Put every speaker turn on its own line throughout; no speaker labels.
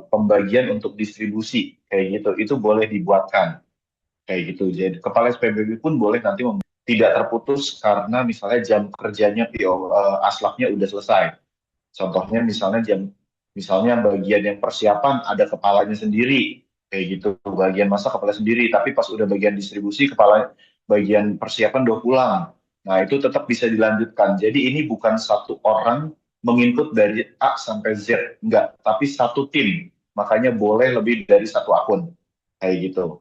pembagian untuk distribusi kayak gitu, itu boleh dibuatkan kayak gitu. Jadi kepala SPBB pun boleh nanti tidak terputus karena misalnya jam kerjanya PO aslaknya udah selesai. Contohnya misalnya bagian yang persiapan ada kepalanya sendiri kayak gitu, bagian masak kepala sendiri, tapi pas udah bagian distribusi kepala bagian persiapan udah pulang. Nah, itu tetap bisa dilanjutkan. Jadi ini bukan satu orang menginput dari A sampai Z, enggak, tapi satu tim. Makanya boleh lebih dari satu akun kayak gitu.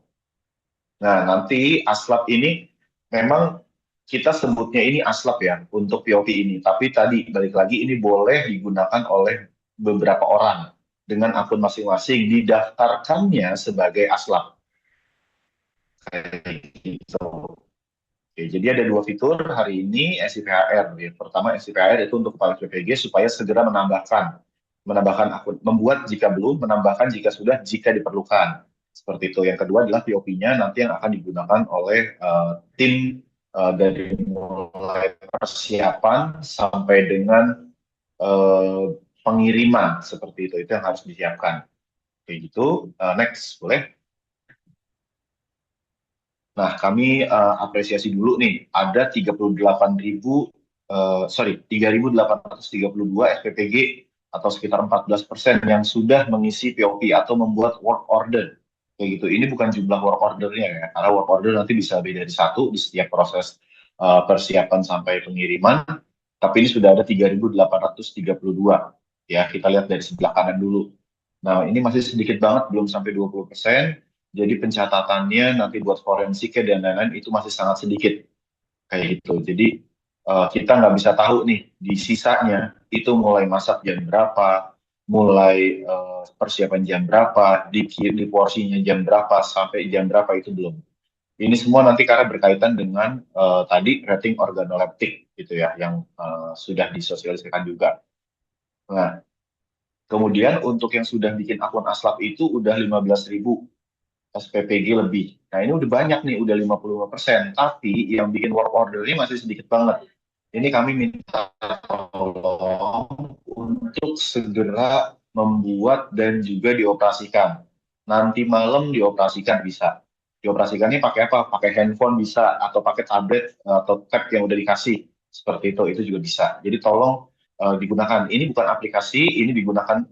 Nah, nanti aslap ini memang kita sebutnya ini aslap ya untuk POP ini. Tapi tadi balik lagi ini boleh digunakan oleh beberapa orang dengan akun masing-masing didaftarkannya sebagai aslap. Kayak gitu. Oke, jadi ada dua fitur hari ini SIPHR. Ya. Pertama SIPHR itu untuk kepala PPG supaya segera menambahkan akun, membuat jika belum, menambahkan jika sudah, jika diperlukan. Seperti itu. Yang kedua adalah POP-nya nanti yang akan digunakan oleh tim dari mulai persiapan sampai dengan eh, pengiriman seperti itu yang harus disiapkan. Kayak gitu. Next, boleh? Nah, kami apresiasi dulu nih, ada 3.832 SPPG atau sekitar 14% yang sudah mengisi POP atau membuat work order. Kayak gitu. Ini bukan jumlah work ordernya ya, karena work order nanti bisa lebih dari satu di setiap proses persiapan sampai pengiriman. Tapi ini sudah ada 3.832. Ya, kita lihat dari sebelah kanan dulu. Nah, ini masih sedikit banget, belum sampai 20%. Jadi pencatatannya nanti buat forensiknya dan lain-lain itu masih sangat sedikit kayak gitu. Jadi kita nggak bisa tahu nih di sisanya itu mulai masak jam berapa, mulai persiapan jam berapa, di porsinya jam berapa sampai jam berapa itu belum. Ini semua nanti karena berkaitan dengan tadi rating organoleptik gitu ya yang sudah disosialisasikan juga. Nah, kemudian untuk yang sudah bikin akun aslap itu udah 15.000 SPPG lebih. Nah, ini udah banyak nih, udah 55%. Tapi yang bikin work order ini masih sedikit banget. Ini kami minta tolong untuk segera membuat dan juga dioperasikan. Nanti malam dioperasikan bisa. Dioperasikannya pakai apa? Pakai handphone bisa, atau pakai tablet atau tab yang udah dikasih. Seperti itu juga bisa. Jadi tolong digunakan. Ini bukan aplikasi, ini digunakan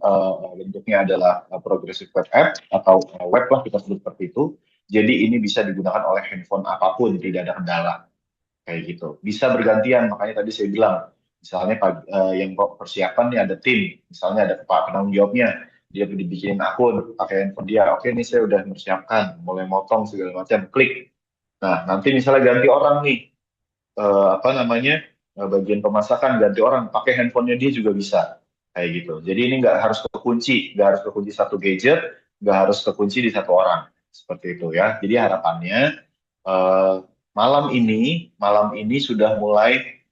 bentuknya adalah progressive web app atau web lah kita sebut seperti itu. Jadi ini bisa digunakan oleh handphone apapun, tidak ada kendala kayak gitu. Bisa bergantian, makanya tadi saya bilang, misalnya yang persiapan nih ada tim, misalnya ada pak penanggung jawabnya, dia dibikin akun pakai handphone dia. Oke, ini saya udah mempersiapkan, mulai motong segala macam, klik. Nah, nanti misalnya ganti orang nih, apa namanya bagian pemasakan ganti orang pakai handphonenya dia juga bisa kayak gitu. Jadi ini nggak harus kekunci satu gadget, nggak harus kekunci di satu orang seperti itu ya. Jadi harapannya eh, malam ini sudah mulai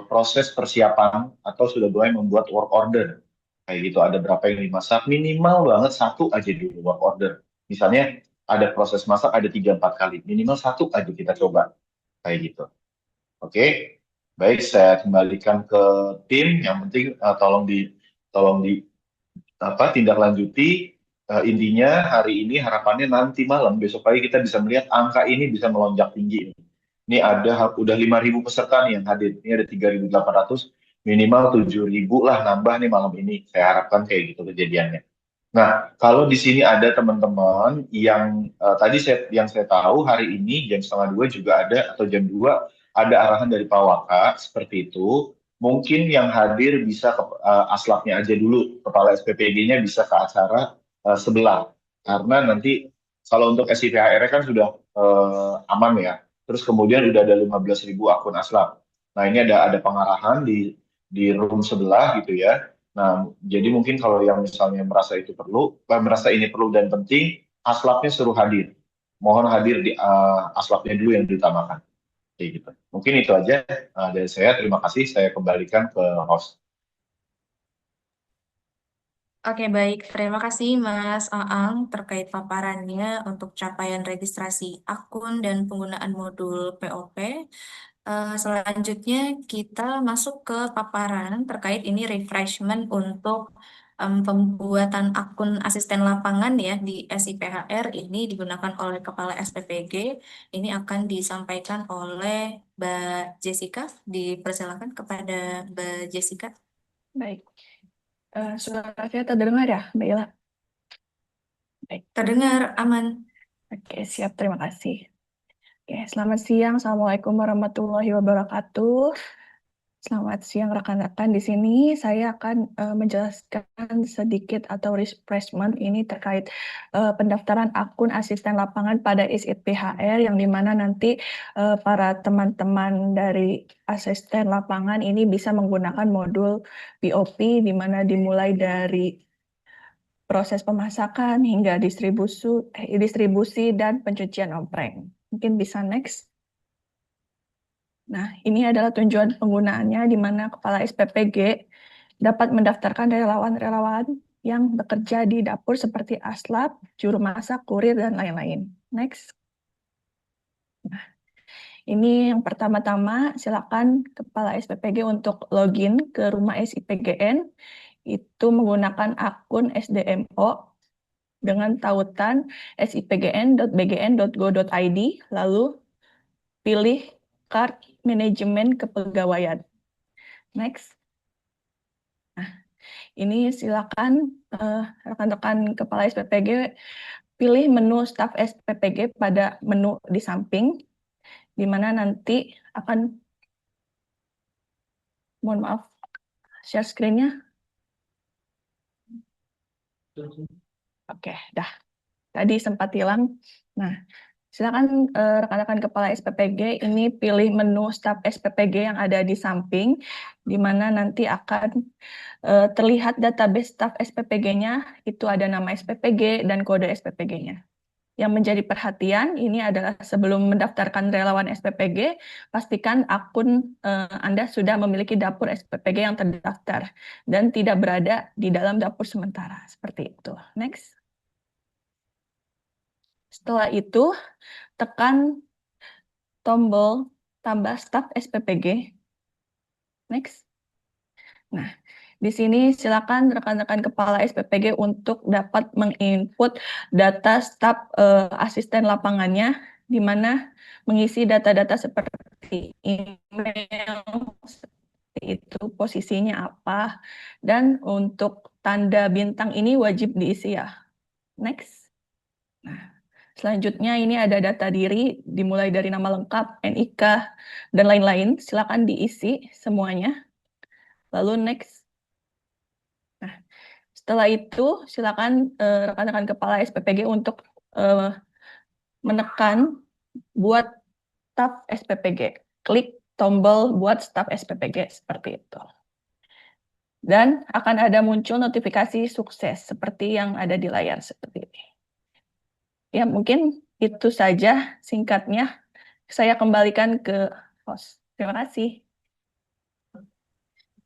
proses persiapan atau sudah mulai membuat work order kayak gitu. Ada berapa yang dimasak minimal banget satu aja dulu work order. Misalnya ada proses masak ada 3-4 kali minimal satu aja kita coba kayak gitu. Oke, baik saya kembalikan ke tim. Yang penting tolong di apa tindak lanjuti. Intinya hari ini harapannya nanti malam besok pagi kita bisa melihat angka ini bisa melonjak tinggi. Ini udah 5.000 peserta nih yang hadir. Ini ada 3.800 minimal 7.000 lah nambah nih malam ini. Saya harapkan kayak gitu kejadiannya. Nah, kalau di sini ada teman-teman yang yang saya tahu hari ini jam setengah dua juga ada atau jam 2 ada arahan dari Pak Waka seperti itu. Mungkin yang hadir bisa ke aslapnya aja dulu, kepala SPPG-nya bisa ke acara sebelah. Karena nanti kalau untuk SIPHR kan sudah aman ya. Terus kemudian udah ada 15.000 akun aslap. Nah, ini ada pengarahan di room sebelah gitu ya. Nah, jadi mungkin kalau yang misalnya merasa ini perlu dan penting, aslapnya suruh hadir. Mohon hadir di aslapnya dulu yang diutamakan. Kayak gitu. Mungkin itu aja dari saya. Terima kasih. Saya kembalikan ke host.
Oke, baik. Terima kasih Mas Aang terkait paparannya untuk capaian registrasi akun dan penggunaan modul POP. Selanjutnya kita masuk ke paparan terkait ini refreshment untuk pembuatan akun asisten lapangan ya di SIPHR ini digunakan oleh Kepala SPPG. Ini akan disampaikan oleh Mbak Jessica. Dipersilakan kepada Mbak Jessica.
Baik. Suara saya terdengar ya, Mbak Ila? Baik.
Terdengar aman.
Oke, siap. Terima kasih. Oke, selamat siang. Assalamualaikum warahmatullahi wabarakatuh. Selamat siang rekan-rekan. Di sini saya akan menjelaskan sedikit atau refreshment ini terkait pendaftaran akun asisten lapangan pada SIPHR yang dimana nanti para teman-teman dari asisten lapangan ini bisa menggunakan modul POP di mana dimulai dari proses pemasakan hingga distribusi dan pencucian ompreng. Mungkin bisa next. Nah, ini adalah tujuan penggunaannya di mana Kepala SPPG dapat mendaftarkan relawan-relawan yang bekerja di dapur seperti aslab, juru masak, kurir, dan lain-lain. Next. Nah, ini yang pertama-tama, silakan Kepala SPPG untuk login ke rumah SIPGN, itu menggunakan akun SDMO dengan tautan sipgn.bgn.go.id, lalu pilih Card Manajemen Kepegawaian. Next. Nah, ini silakan rekan-rekan Kepala SPPG pilih menu Staf SPPG pada menu di samping, di mana nanti akan, mohon maaf, share screen-nya. Oke, dah. Tadi sempat hilang. Nah, silakan rekan-rekan Kepala SPPG ini pilih menu Staf SPPG yang ada di samping, di mana nanti akan terlihat database staf SPPG-nya, itu ada nama SPPG dan kode SPPG-nya. Yang menjadi perhatian ini adalah sebelum mendaftarkan relawan SPPG, pastikan akun Anda sudah memiliki dapur SPPG yang terdaftar dan tidak berada di dalam dapur sementara. Seperti itu. Next. Setelah itu, tekan tombol tambah staf SPPG. Next. Nah, di sini silakan rekan-rekan Kepala SPPG untuk dapat menginput data staf asisten lapangannya, di mana mengisi data-data seperti email, seperti itu, posisinya apa, dan untuk tanda bintang ini wajib diisi ya. Next. Nah, selanjutnya ini ada data diri, dimulai dari nama lengkap, NIK, dan lain-lain. Silakan diisi semuanya. Lalu next. Setelah itu, silakan rekan-rekan Kepala SPPG untuk menekan buat staf SPPG. Klik tombol buat staf SPPG seperti itu. Dan akan ada muncul notifikasi sukses seperti yang ada di layar seperti ini. Ya, mungkin itu saja singkatnya. Saya kembalikan ke host. Terima kasih.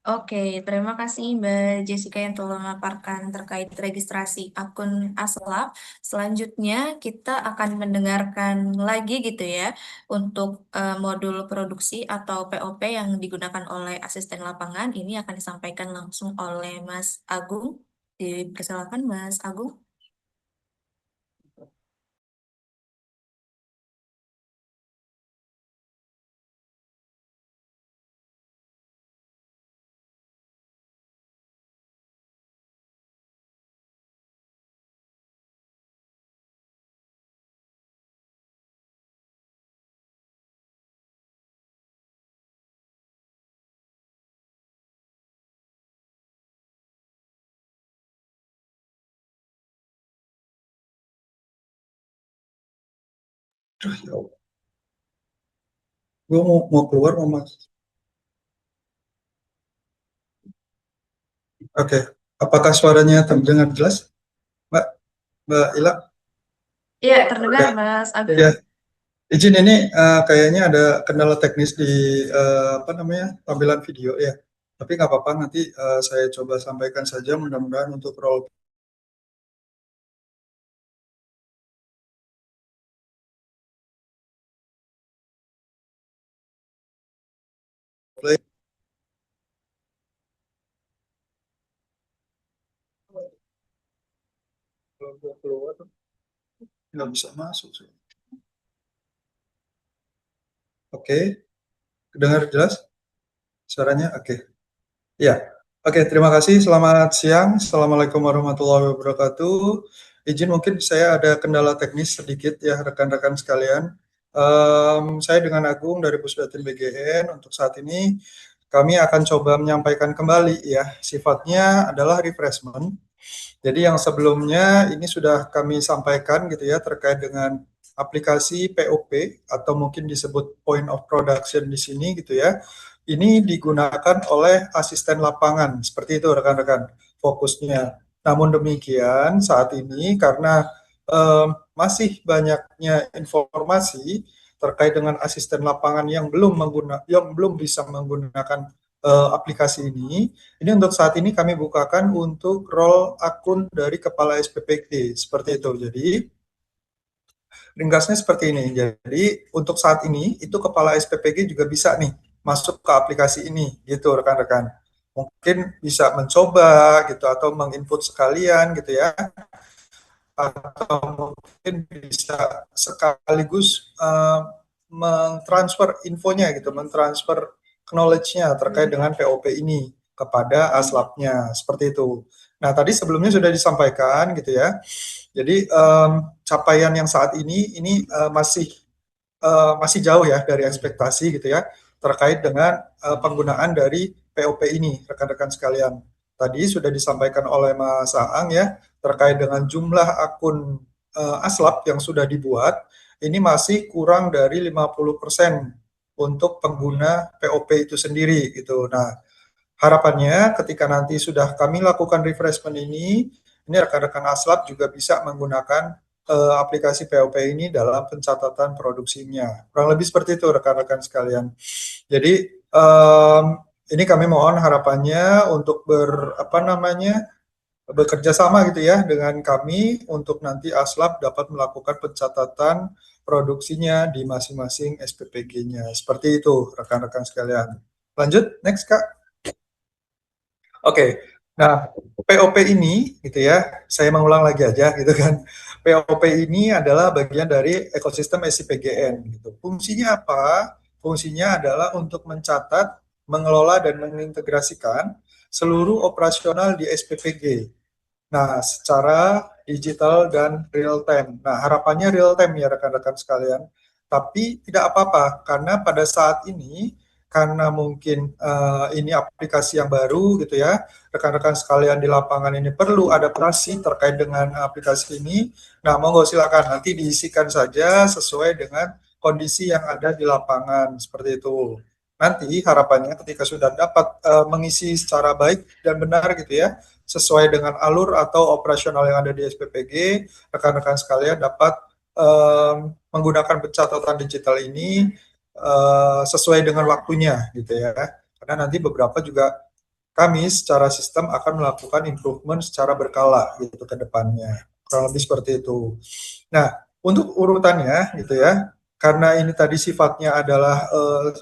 Oke, terima kasih Mbak Jessica yang telah memaparkan terkait registrasi akun ASLAP. Selanjutnya kita akan mendengarkan lagi gitu ya untuk modul produksi atau POP yang digunakan oleh asisten lapangan. Ini akan disampaikan langsung oleh Mas Agung. Dipersilakan Mas Agung.
Aduh, ya Allah. Gue mau keluar mau mas. Oke. Apakah suaranya terdengar jelas, Mbak Mbak Ila?
Iya, terdengar
Ya,
Mas Agung.
ya. Izin ini kayaknya ada kendala teknis di apa namanya tampilan video ya. Tapi nggak apa-apa, nanti saya coba sampaikan saja, mudah-mudahan untuk role play. Kalau gua keluar nggak bisa masuk sih. Oke, dengar jelas suaranya? Oke. Ya, oke. Terima kasih. Selamat siang. Assalamualaikum warahmatullahi wabarakatuh. Izin mungkin saya ada kendala teknis sedikit ya rekan-rekan sekalian. Saya dengan Agung dari Pusdatin BGN. Untuk saat ini kami akan coba menyampaikan kembali ya. Sifatnya adalah refreshment. Jadi yang sebelumnya ini sudah kami sampaikan gitu ya terkait dengan aplikasi POP atau mungkin disebut point of production di sini gitu ya. Ini digunakan oleh asisten lapangan seperti itu rekan-rekan fokusnya. Namun demikian saat ini karena masih banyaknya informasi terkait dengan asisten lapangan yang belum bisa menggunakan aplikasi ini untuk saat ini kami bukakan untuk role akun dari kepala SPPG seperti itu. Jadi ringkasnya seperti ini. Jadi untuk saat ini itu kepala SPPG juga bisa nih masuk ke aplikasi ini gitu rekan-rekan. Mungkin bisa mencoba gitu atau menginput sekalian gitu ya. Atau mungkin bisa sekaligus mentransfer infonya gitu, mentransfer knowledge-nya terkait dengan POP ini kepada aslabnya seperti itu. Nah tadi sebelumnya sudah disampaikan gitu ya. Jadi capaian yang saat ini masih jauh ya dari ekspektasi gitu ya terkait dengan penggunaan dari POP ini rekan-rekan sekalian. Tadi sudah disampaikan oleh Mas Aang ya terkait dengan jumlah akun aslab yang sudah dibuat ini masih kurang dari 50% untuk pengguna POP itu sendiri gitu. Nah, harapannya ketika nanti sudah kami lakukan refreshment ini rekan-rekan aslab juga bisa menggunakan aplikasi POP ini dalam pencatatan produksinya. Kurang lebih seperti itu rekan-rekan sekalian. Jadi ini kami mohon harapannya untuk bekerja sama gitu ya dengan kami untuk nanti aslab dapat melakukan pencatatan produksinya di masing-masing SPPG-nya. Seperti itu rekan-rekan sekalian. Lanjut, next Kak. Oke. Nah, POP ini gitu ya, saya mengulang lagi aja gitu kan. POP ini adalah bagian dari ekosistem SIPGN gitu. Fungsinya apa? Fungsinya adalah untuk mencatat, mengelola dan mengintegrasikan seluruh operasional di SPPG. Nah, secara digital dan real time. Nah, harapannya real time ya rekan-rekan sekalian. Tapi tidak apa-apa karena pada saat ini karena mungkin ini aplikasi yang baru gitu ya, rekan-rekan sekalian di lapangan ini perlu adaptasi terkait dengan aplikasi ini. Nah, monggo silakan nanti diisikan saja sesuai dengan kondisi yang ada di lapangan seperti itu. Nanti harapannya ketika sudah dapat mengisi secara baik dan benar gitu ya, sesuai dengan alur atau operasional yang ada di SPPG, rekan-rekan sekalian dapat menggunakan pencatatan digital ini sesuai dengan waktunya gitu ya. Karena nanti beberapa juga kami secara sistem akan melakukan improvement secara berkala gitu ke depannya. Kurang lebih seperti itu. Nah, untuk urutannya gitu ya, karena ini tadi sifatnya adalah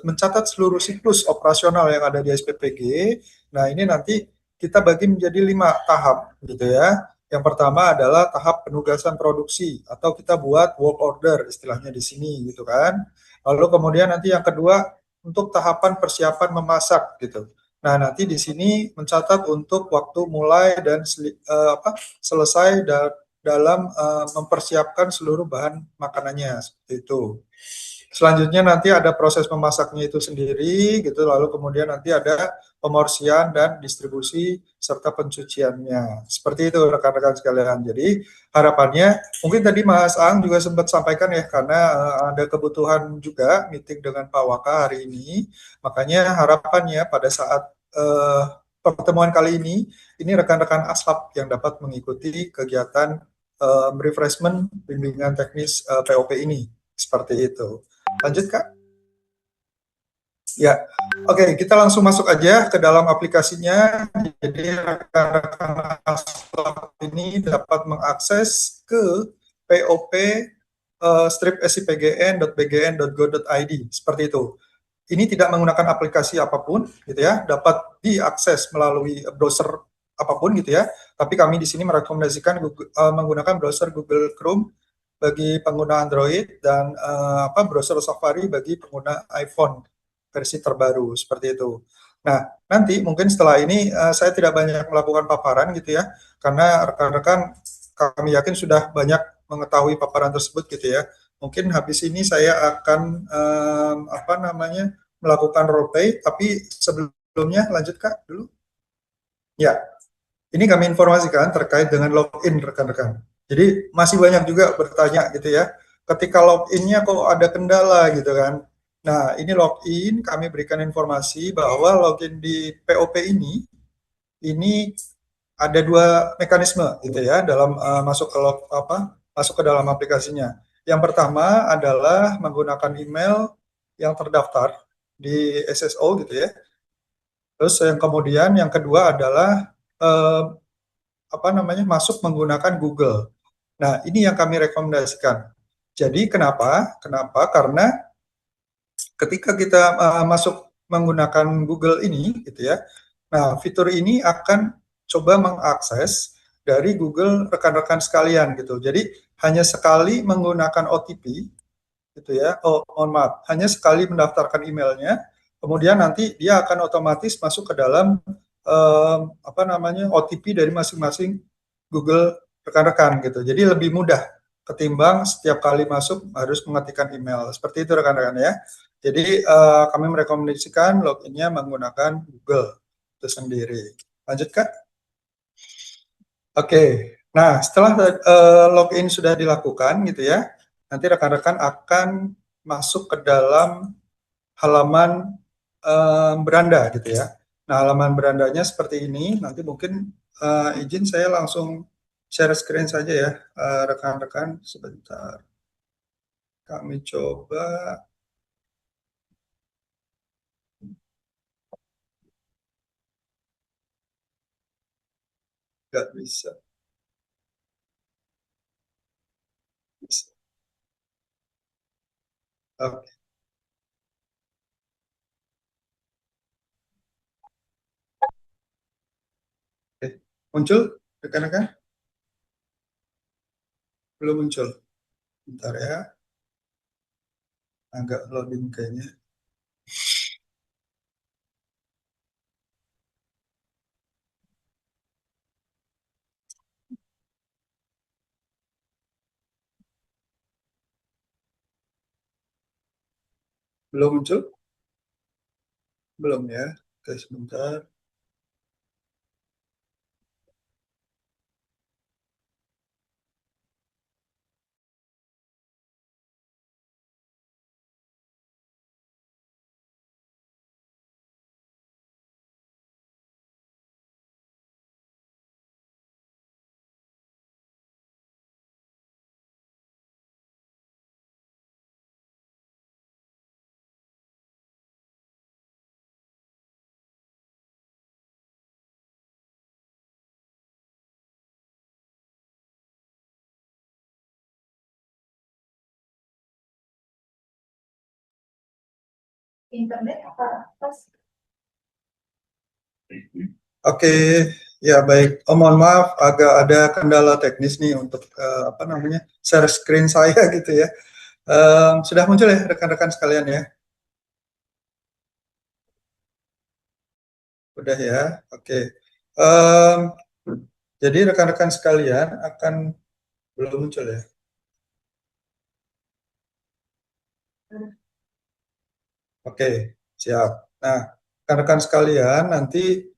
mencatat seluruh siklus operasional yang ada di SPPG. Nah, ini nanti kita bagi menjadi 5 tahap gitu ya. Yang pertama adalah tahap penugasan produksi atau kita buat work order istilahnya di sini gitu kan. Lalu kemudian nanti yang kedua untuk tahapan persiapan memasak gitu. Nah, nanti di sini mencatat untuk waktu mulai dan selesai dalam mempersiapkan seluruh bahan makanannya seperti itu. Selanjutnya nanti ada proses memasaknya itu sendiri gitu, lalu kemudian nanti ada pemorsian dan distribusi serta pencuciannya. Seperti itu rekan-rekan sekalian. Jadi harapannya mungkin tadi Mas Ang juga sempat sampaikan ya karena ada kebutuhan juga meeting dengan Pak Waka hari ini. Makanya harapannya pada saat pertemuan kali ini rekan-rekan aslab yang dapat mengikuti kegiatan refreshment bimbingan teknis POP ini. Seperti itu. Lanjut Kak. Ya, oke, kita langsung masuk aja ke dalam aplikasinya. Jadi rekan-rekan aslab ini dapat mengakses ke POP strip sipgn.bgn.go.id seperti itu. Ini tidak menggunakan aplikasi apapun, gitu ya. Dapat diakses melalui browser apapun gitu ya. Tapi kami di sini merekomendasikan menggunakan browser Google Chrome bagi pengguna Android dan browser Safari bagi pengguna iPhone versi terbaru seperti itu. Nah, nanti mungkin setelah ini saya tidak banyak melakukan paparan gitu ya, karena rekan-rekan kami yakin sudah banyak mengetahui paparan tersebut gitu ya. Mungkin habis ini saya akan melakukan role play, tapi sebelumnya lanjut Kak dulu. Ya, ini kami informasikan terkait dengan login rekan-rekan. Jadi masih banyak juga bertanya gitu ya, ketika login-nya kok ada kendala gitu kan. Nah, ini login, kami berikan informasi bahwa login di POP ini ada dua mekanisme gitu ya dalam masuk ke dalam aplikasinya. Yang pertama adalah menggunakan email yang terdaftar di SSO gitu ya. Terus yang kedua adalah masuk menggunakan Google. Nah, ini yang kami rekomendasikan. Jadi kenapa? Karena ketika kita masuk menggunakan Google ini gitu ya. Nah, fitur ini akan coba mengakses dari Google rekan-rekan sekalian gitu. Jadi hanya sekali menggunakan OTP gitu ya. Mohon maaf, hanya sekali mendaftarkan emailnya, kemudian nanti dia akan otomatis masuk ke dalam OTP dari masing-masing Google rekan-rekan gitu. Jadi lebih mudah ketimbang setiap kali masuk harus mengetikkan email. Seperti itu rekan-rekan ya. Jadi kami merekomendasikan loginnya menggunakan Google itu sendiri. Lanjut Kak. Oke. Nah, setelah login sudah dilakukan gitu ya, nanti rekan-rekan akan masuk ke dalam halaman beranda gitu ya. Nah, halaman berandanya seperti ini. Nanti mungkin izin saya langsung share screen saja ya, rekan-rekan. Sebentar. Kami coba. Nggak bisa. Bisa. Oke. Muncul rekan-rekan? Belum muncul. Bentar ya. Agak loading kayaknya. Belum muncul? Belum ya. Oke, sebentar.
Internet apa?
Oke, ya baik. Mohon maaf, agak ada kendala teknis nih untuk share screen saya gitu ya. Sudah muncul ya rekan-rekan sekalian ya? Udah ya, oke. Jadi rekan-rekan sekalian akan belum muncul ya? Oke, siap. Nah, rekan-rekan sekalian nanti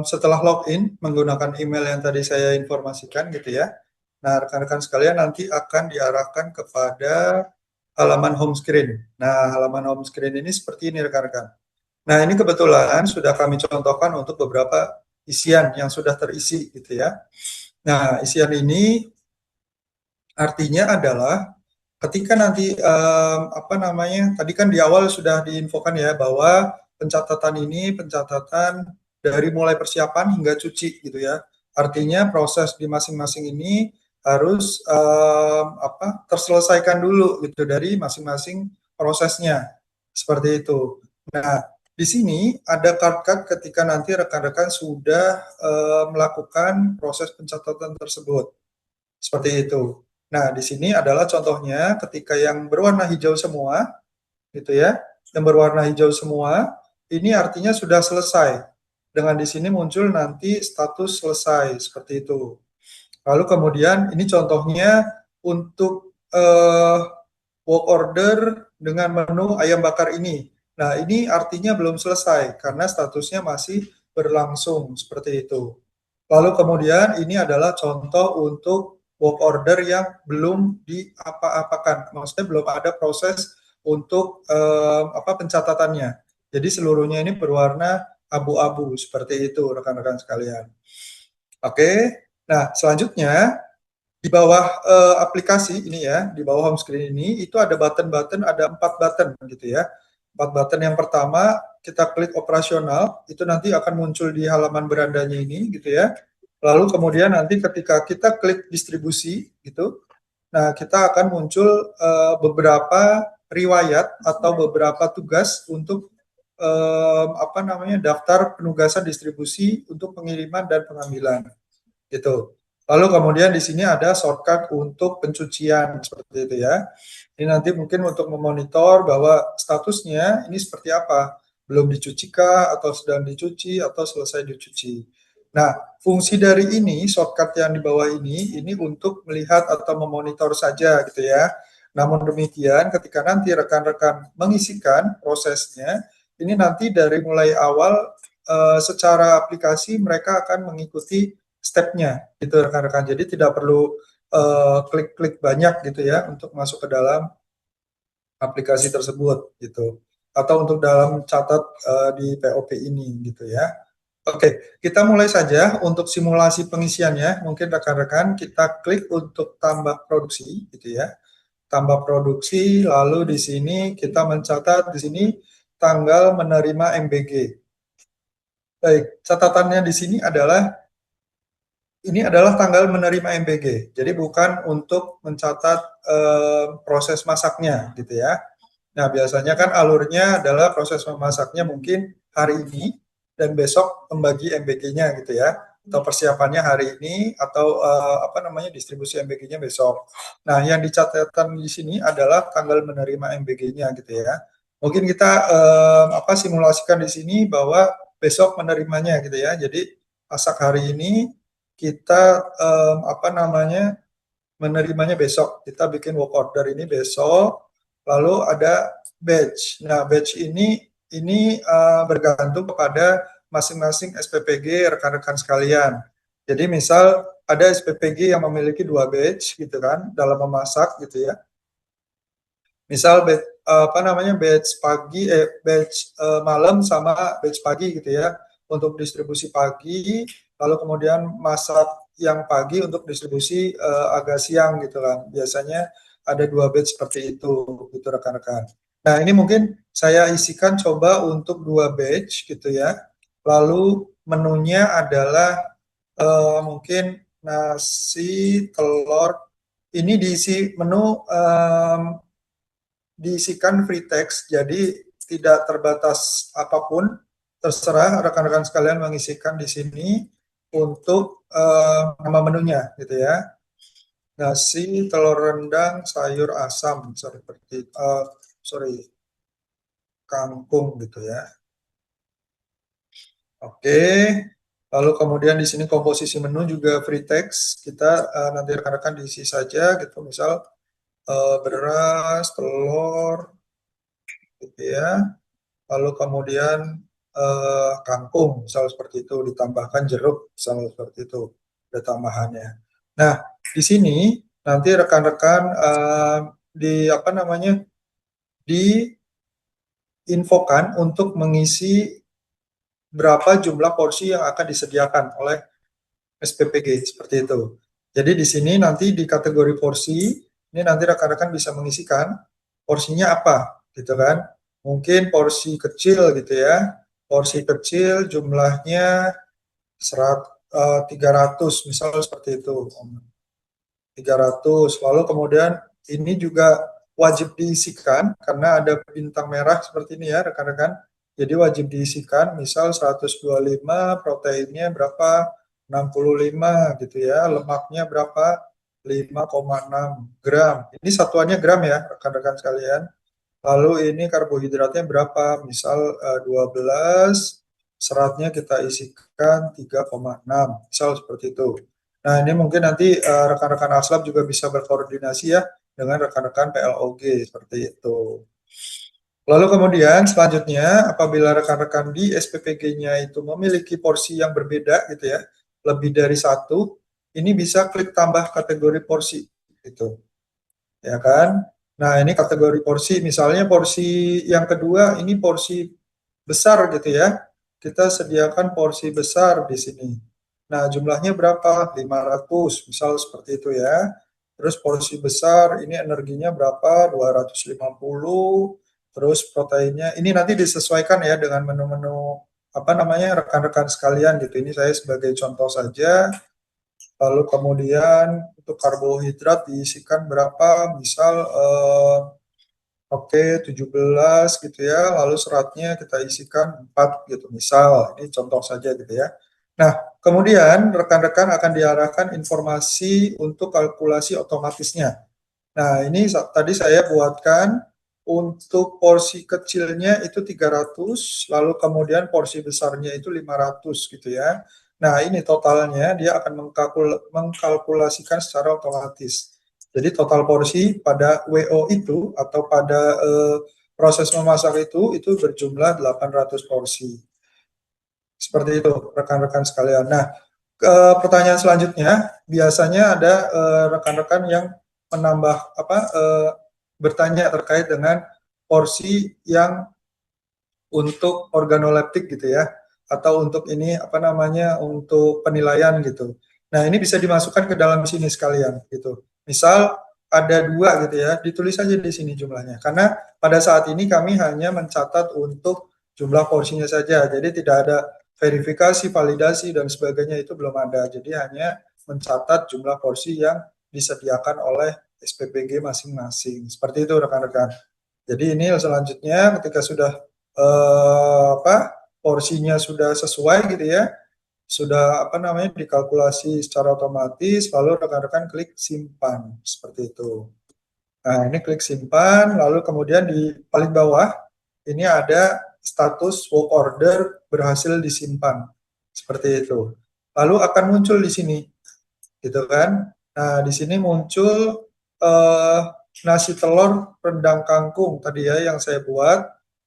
setelah login menggunakan email yang tadi saya informasikan gitu ya. Nah, rekan-rekan sekalian nanti akan diarahkan kepada halaman home screen. Nah, halaman home screen ini seperti ini rekan-rekan. Nah, ini kebetulan sudah kami contohkan untuk beberapa isian yang sudah terisi gitu ya. Nah, isian ini artinya adalah ketika nanti tadi kan di awal sudah diinfokan ya bahwa pencatatan ini pencatatan dari mulai persiapan hingga cuci gitu ya. Artinya proses di masing-masing ini harus terselesaikan dulu gitu dari masing-masing prosesnya. Seperti itu. Nah, di sini ada card-card ketika nanti rekan-rekan sudah melakukan proses pencatatan tersebut. Seperti itu. Nah, di sini adalah contohnya ketika yang berwarna hijau semua, gitu ya. Yang berwarna hijau semua, ini artinya sudah selesai. Dengan di sini muncul nanti status selesai, seperti itu. Lalu kemudian ini contohnya untuk work order dengan menu ayam bakar ini. Nah, ini artinya belum selesai karena statusnya masih berlangsung, seperti itu. Lalu kemudian ini adalah contoh untuk work order yang belum diapa-apakan, maksudnya belum ada proses untuk pencatatannya. Jadi seluruhnya ini berwarna abu-abu seperti itu rekan-rekan sekalian. Oke, nah selanjutnya di bawah aplikasi ini ya, di bawah home screen ini itu ada button-button, ada 4 button gitu ya. 4 button yang pertama kita klik operasional, itu nanti akan muncul di halaman berandanya ini gitu ya. Lalu kemudian nanti ketika kita klik distribusi gitu, nah kita akan muncul beberapa riwayat atau beberapa tugas untuk daftar penugasan distribusi untuk pengiriman dan pengambilan gitu. Lalu kemudian di sini ada shortcut untuk pencucian seperti itu ya. Ini nanti mungkin untuk memonitor bahwa statusnya ini seperti apa, belum dicuci kah, atau sedang dicuci, atau selesai dicuci. Nah, fungsi dari ini, shortcut yang di bawah ini untuk melihat atau memonitor saja gitu ya. Namun demikian, ketika nanti rekan-rekan mengisikan prosesnya, ini nanti dari mulai awal secara aplikasi mereka akan mengikuti stepnya gitu rekan-rekan. Jadi tidak perlu klik-klik banyak gitu ya untuk masuk ke dalam aplikasi tersebut gitu. Atau untuk dalam catat di POP ini gitu ya. Oke, kita mulai saja untuk simulasi pengisiannya. Mungkin rekan-rekan kita klik untuk tambah produksi gitu ya. Tambah produksi, lalu di sini kita mencatat di sini tanggal menerima MBG. Baik, catatannya di sini adalah ini adalah tanggal menerima MBG. Jadi bukan untuk mencatat proses masaknya gitu ya. Nah, biasanya kan alurnya adalah proses memasaknya mungkin hari ini dan besok membagi MBG-nya gitu ya. Atau persiapannya hari ini atau distribusi MBG-nya besok. Nah, yang dicatatkan di sini adalah tanggal menerima MBG-nya gitu ya. Mungkin kita simulasikan di sini bahwa besok menerimanya gitu ya. Jadi masak hari ini kita menerimanya besok. Kita bikin work order ini besok. Lalu ada batch. Nah, batch ini bergantung kepada masing-masing SPPG rekan-rekan sekalian. Jadi misal ada SPPG yang memiliki 2 batch gitu kan dalam memasak gitu ya. Misal batch pagi batch malam sama batch pagi gitu ya untuk distribusi pagi, lalu kemudian masak yang pagi untuk distribusi agak siang gitu kan. Biasanya ada 2 batch seperti itu gitu rekan-rekan. Nah, ini mungkin saya isikan coba untuk 2 batch gitu ya. Lalu menunya adalah mungkin nasi, telur. Ini diisi menu diisikan free text, jadi tidak terbatas apapun, terserah rekan-rekan sekalian mengisikan di sini untuk nama menunya gitu ya. Nasi, telur rendang, sayur asam seperti kangkung gitu ya. Oke. Lalu kemudian di sini komposisi menu juga free text. Kita nanti rekan-rekan diisi saja gitu, misal beras, telur gitu ya. Lalu kemudian kangkung misal seperti itu, ditambahkan jeruk misalnya seperti itu, ada tambahannya. Nah, di sini nanti rekan-rekan diinfokan untuk mengisi berapa jumlah porsi yang akan disediakan oleh SPPG seperti itu. Jadi di sini nanti di kategori porsi ini nanti rekan-rekan bisa mengisikan porsinya apa gitu kan. Mungkin porsi kecil gitu ya. Porsi kecil jumlahnya 300 misalnya seperti itu. 300. Lalu kemudian ini juga wajib diisikan karena ada bintang merah seperti ini ya rekan-rekan. Jadi wajib diisikan, misal 125, proteinnya berapa? 65 gitu ya, lemaknya berapa? 5,6 gram. Ini satuannya gram ya, rekan-rekan sekalian. Lalu ini karbohidratnya berapa? Misal 12, seratnya kita isikan 3,6, misal seperti itu. Nah, ini mungkin nanti rekan-rekan ASLAB juga bisa berkoordinasi ya dengan rekan-rekan PLOG seperti itu. Lalu kemudian selanjutnya apabila rekan-rekan di SPPG-nya itu memiliki porsi yang berbeda gitu ya, lebih dari satu, ini bisa klik tambah kategori porsi gitu. Ya kan? Nah, ini kategori porsi, misalnya porsi yang kedua ini porsi besar gitu ya. Kita sediakan porsi besar di sini. Nah, jumlahnya berapa? 500, misal seperti itu ya. Terus porsi besar ini energinya berapa? 250. Terus proteinnya ini nanti disesuaikan ya dengan menu-menu apa namanya rekan-rekan sekalian gitu. Ini saya sebagai contoh saja. Lalu kemudian untuk karbohidrat diisikan berapa? Misal oke 17 gitu ya. Lalu seratnya kita isikan 4 gitu. Misal ini contoh saja gitu ya. Nah, kemudian rekan-rekan akan diarahkan informasi untuk kalkulasi otomatisnya. Nah, ini tadi saya buatkan untuk porsi kecilnya itu 300, lalu kemudian porsi besarnya itu 500 gitu ya. Nah, ini totalnya dia akan mengkalkulasikan secara otomatis. Jadi total porsi pada WO itu atau pada proses memasak itu berjumlah 800 porsi. Seperti itu rekan-rekan sekalian. Nah, pertanyaan selanjutnya biasanya ada rekan-rekan yang menambah bertanya terkait dengan porsi yang untuk organoleptik gitu ya, atau untuk ini apa namanya untuk penilaian gitu. Nah, ini bisa dimasukkan ke dalam sini sekalian gitu. Misal ada 2 gitu ya, ditulis saja di sini jumlahnya. Karena pada saat ini kami hanya mencatat untuk jumlah porsinya saja. Jadi tidak ada verifikasi, validasi dan sebagainya itu belum ada. Jadi hanya mencatat jumlah porsi yang disediakan oleh SPPG masing-masing. Seperti itu rekan-rekan. Jadi ini selanjutnya ketika sudah porsinya sudah sesuai gitu ya, sudah apa namanya dikalkulasi secara otomatis, lalu rekan-rekan klik simpan seperti itu. Nah, ini klik simpan, lalu kemudian di paling bawah ini ada status work order berhasil disimpan seperti itu. Lalu akan muncul di sini, gitu kan? Nah, di sini muncul nasi telur rendang kangkung tadi ya yang saya buat.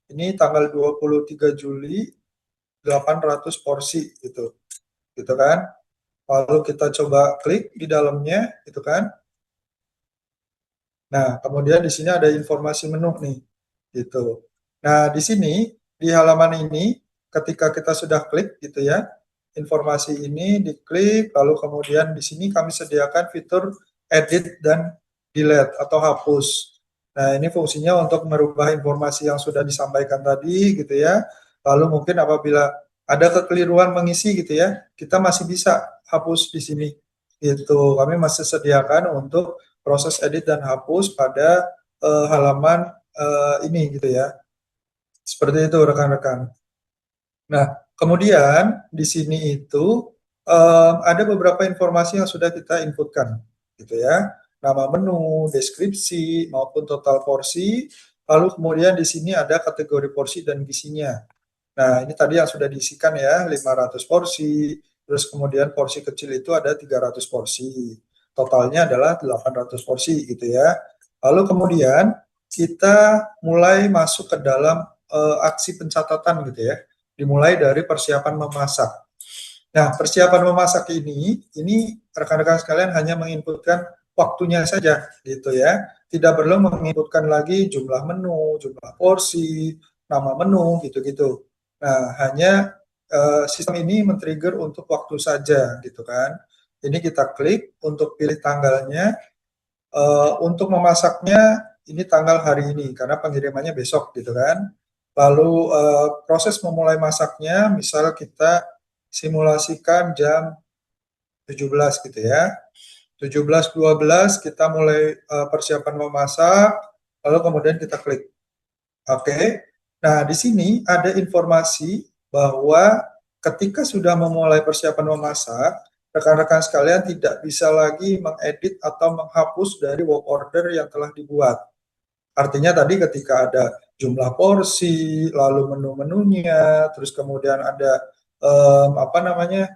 Ini tanggal 23 Juli 800 porsi gitu. Gitu kan? Lalu kita coba klik di dalamnya gitu kan. Nah, kemudian di sini ada informasi menu nih. Gitu. Nah, di sini di halaman ini ketika kita sudah klik gitu ya, informasi ini diklik lalu kemudian di sini kami sediakan fitur edit dan delete atau hapus. Nah, ini fungsinya untuk merubah informasi yang sudah disampaikan tadi gitu ya. Lalu mungkin apabila ada kekeliruan mengisi gitu ya, kita masih bisa hapus di sini. Gitu. Kami masih sediakan untuk proses edit dan hapus pada halaman ini gitu ya. Seperti itu rekan-rekan. Nah, kemudian di sini itu ada beberapa informasi yang sudah kita inputkan gitu ya. Nama menu, deskripsi maupun total porsi. Lalu kemudian di sini ada kategori porsi dan gizinya. Nah, ini tadi yang sudah diisikan ya, 500 porsi. Terus kemudian porsi kecil itu ada 300 porsi. Totalnya adalah 800 porsi gitu ya. Lalu kemudian kita mulai masuk ke dalam aksi pencatatan gitu ya. Dimulai dari persiapan memasak. Nah, persiapan memasak ini rekan-rekan sekalian hanya menginputkan waktunya saja gitu ya. Tidak perlu menginputkan lagi jumlah menu, jumlah porsi, nama menu gitu-gitu. Nah, hanya sistem ini men-trigger untuk waktu saja gitu kan. Ini kita klik untuk pilih tanggalnya. Untuk memasaknya ini tanggal hari ini karena pengirimannya besok gitu kan. Lalu proses memulai masaknya misal kita simulasikan jam 17 gitu ya. 17.12 kita mulai persiapan memasak, lalu kemudian kita klik. Oke. Nah, di sini ada informasi bahwa ketika sudah memulai persiapan memasak, rekan-rekan sekalian tidak bisa lagi mengedit atau menghapus dari work order yang telah dibuat. Artinya tadi ketika ada jumlah porsi, lalu menu-menunya, terus kemudian ada apa namanya,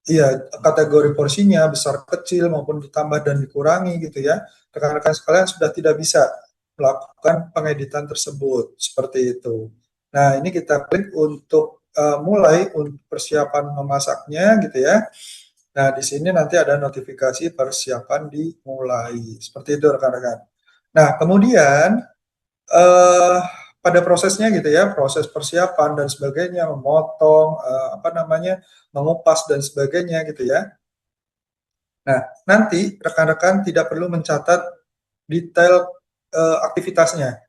iya, kategori porsinya besar kecil maupun ditambah dan dikurangi gitu ya. Rekan-rekan sekalian sudah tidak bisa melakukan pengeditan tersebut seperti itu. Nah, ini kita klik untuk mulai untuk persiapan memasaknya gitu ya. Nah, di sini nanti ada notifikasi persiapan dimulai. Seperti itu rekan-rekan. Nah, kemudian pada prosesnya gitu ya, proses persiapan dan sebagainya, memotong, apa namanya, mengupas dan sebagainya gitu ya. Nah, nanti rekan-rekan tidak perlu mencatat detail aktivitasnya.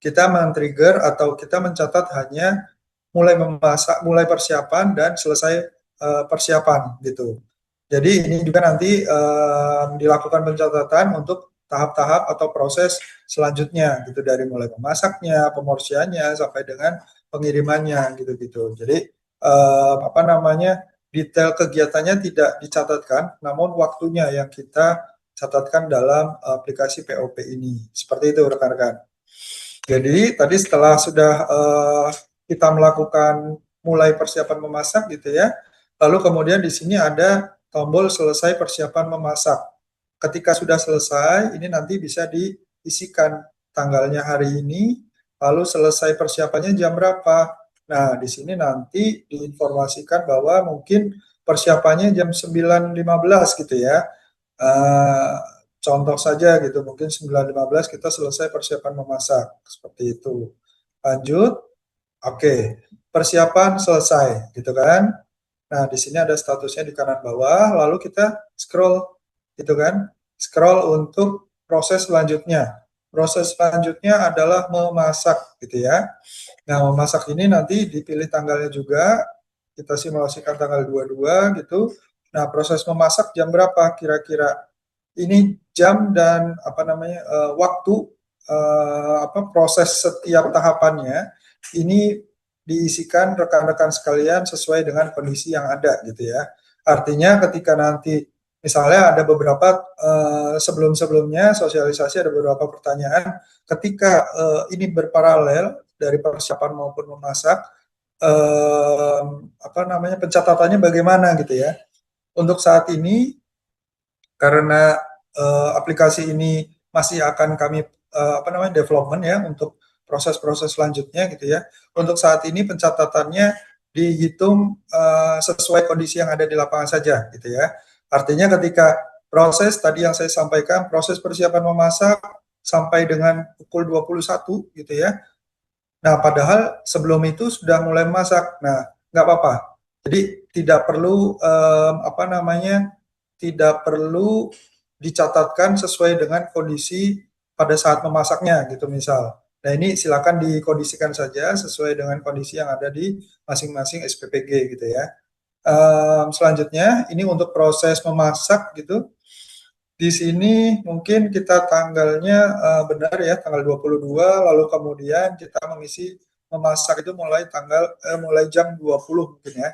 Kita men-trigger atau kita mencatat hanya mulai memasak, mulai persiapan dan selesai persiapan gitu. Jadi ini juga nanti dilakukan pencatatan untuk tahap-tahap atau proses selanjutnya gitu, dari mulai memasaknya, pemorsiannya sampai dengan pengirimannya gitu-gitu. Jadi apa namanya, detail kegiatannya tidak dicatatkan, namun waktunya yang kita catatkan dalam aplikasi POP ini. Seperti itu rekan-rekan. Jadi tadi setelah sudah kita melakukan mulai persiapan memasak gitu ya, lalu kemudian di sini ada tombol selesai persiapan memasak. Ketika sudah selesai, ini nanti bisa diisikan tanggalnya hari ini, lalu selesai persiapannya jam berapa. Nah, di sini nanti diinformasikan bahwa mungkin persiapannya jam 9.15 gitu ya. Contoh saja gitu, mungkin 9.15 kita selesai persiapan memasak, seperti itu. Lanjut, oke, persiapan selesai, gitu kan. Nah, di sini ada statusnya di kanan bawah, lalu kita scroll, gitu kan. Scroll untuk proses selanjutnya. Proses selanjutnya adalah memasak, gitu ya. Nah, memasak ini nanti dipilih tanggalnya juga, kita simulasikan tanggal 22 gitu. Nah, proses memasak jam berapa kira-kira? Ini jam dan apa namanya waktu apa proses setiap tahapannya ini diisikan rekan-rekan sekalian sesuai dengan kondisi yang ada gitu ya. Artinya ketika nanti misalnya ada beberapa sebelum-sebelumnya sosialisasi ada beberapa pertanyaan, ketika ini berparalel dari persiapan maupun memasak, apa namanya, pencatatannya bagaimana gitu ya. Untuk saat ini karena aplikasi ini masih akan kami apa namanya, development ya untuk proses-proses selanjutnya gitu ya. Untuk saat ini pencatatannya dihitung sesuai kondisi yang ada di lapangan saja gitu ya. Artinya ketika proses tadi yang saya sampaikan, proses persiapan memasak sampai dengan pukul 21 gitu ya. Nah, padahal sebelum itu sudah mulai memasak. Nah, nggak apa-apa. Jadi tidak perlu apa namanya, tidak perlu dicatatkan sesuai dengan kondisi pada saat memasaknya gitu misal. Nah, ini silakan dikondisikan saja sesuai dengan kondisi yang ada di masing-masing SPPG gitu ya. Selanjutnya ini untuk proses memasak gitu. Di sini mungkin kita tanggalnya benar ya, tanggal 22, lalu kemudian kita mengisi memasak itu mulai jam 20 mungkin ya.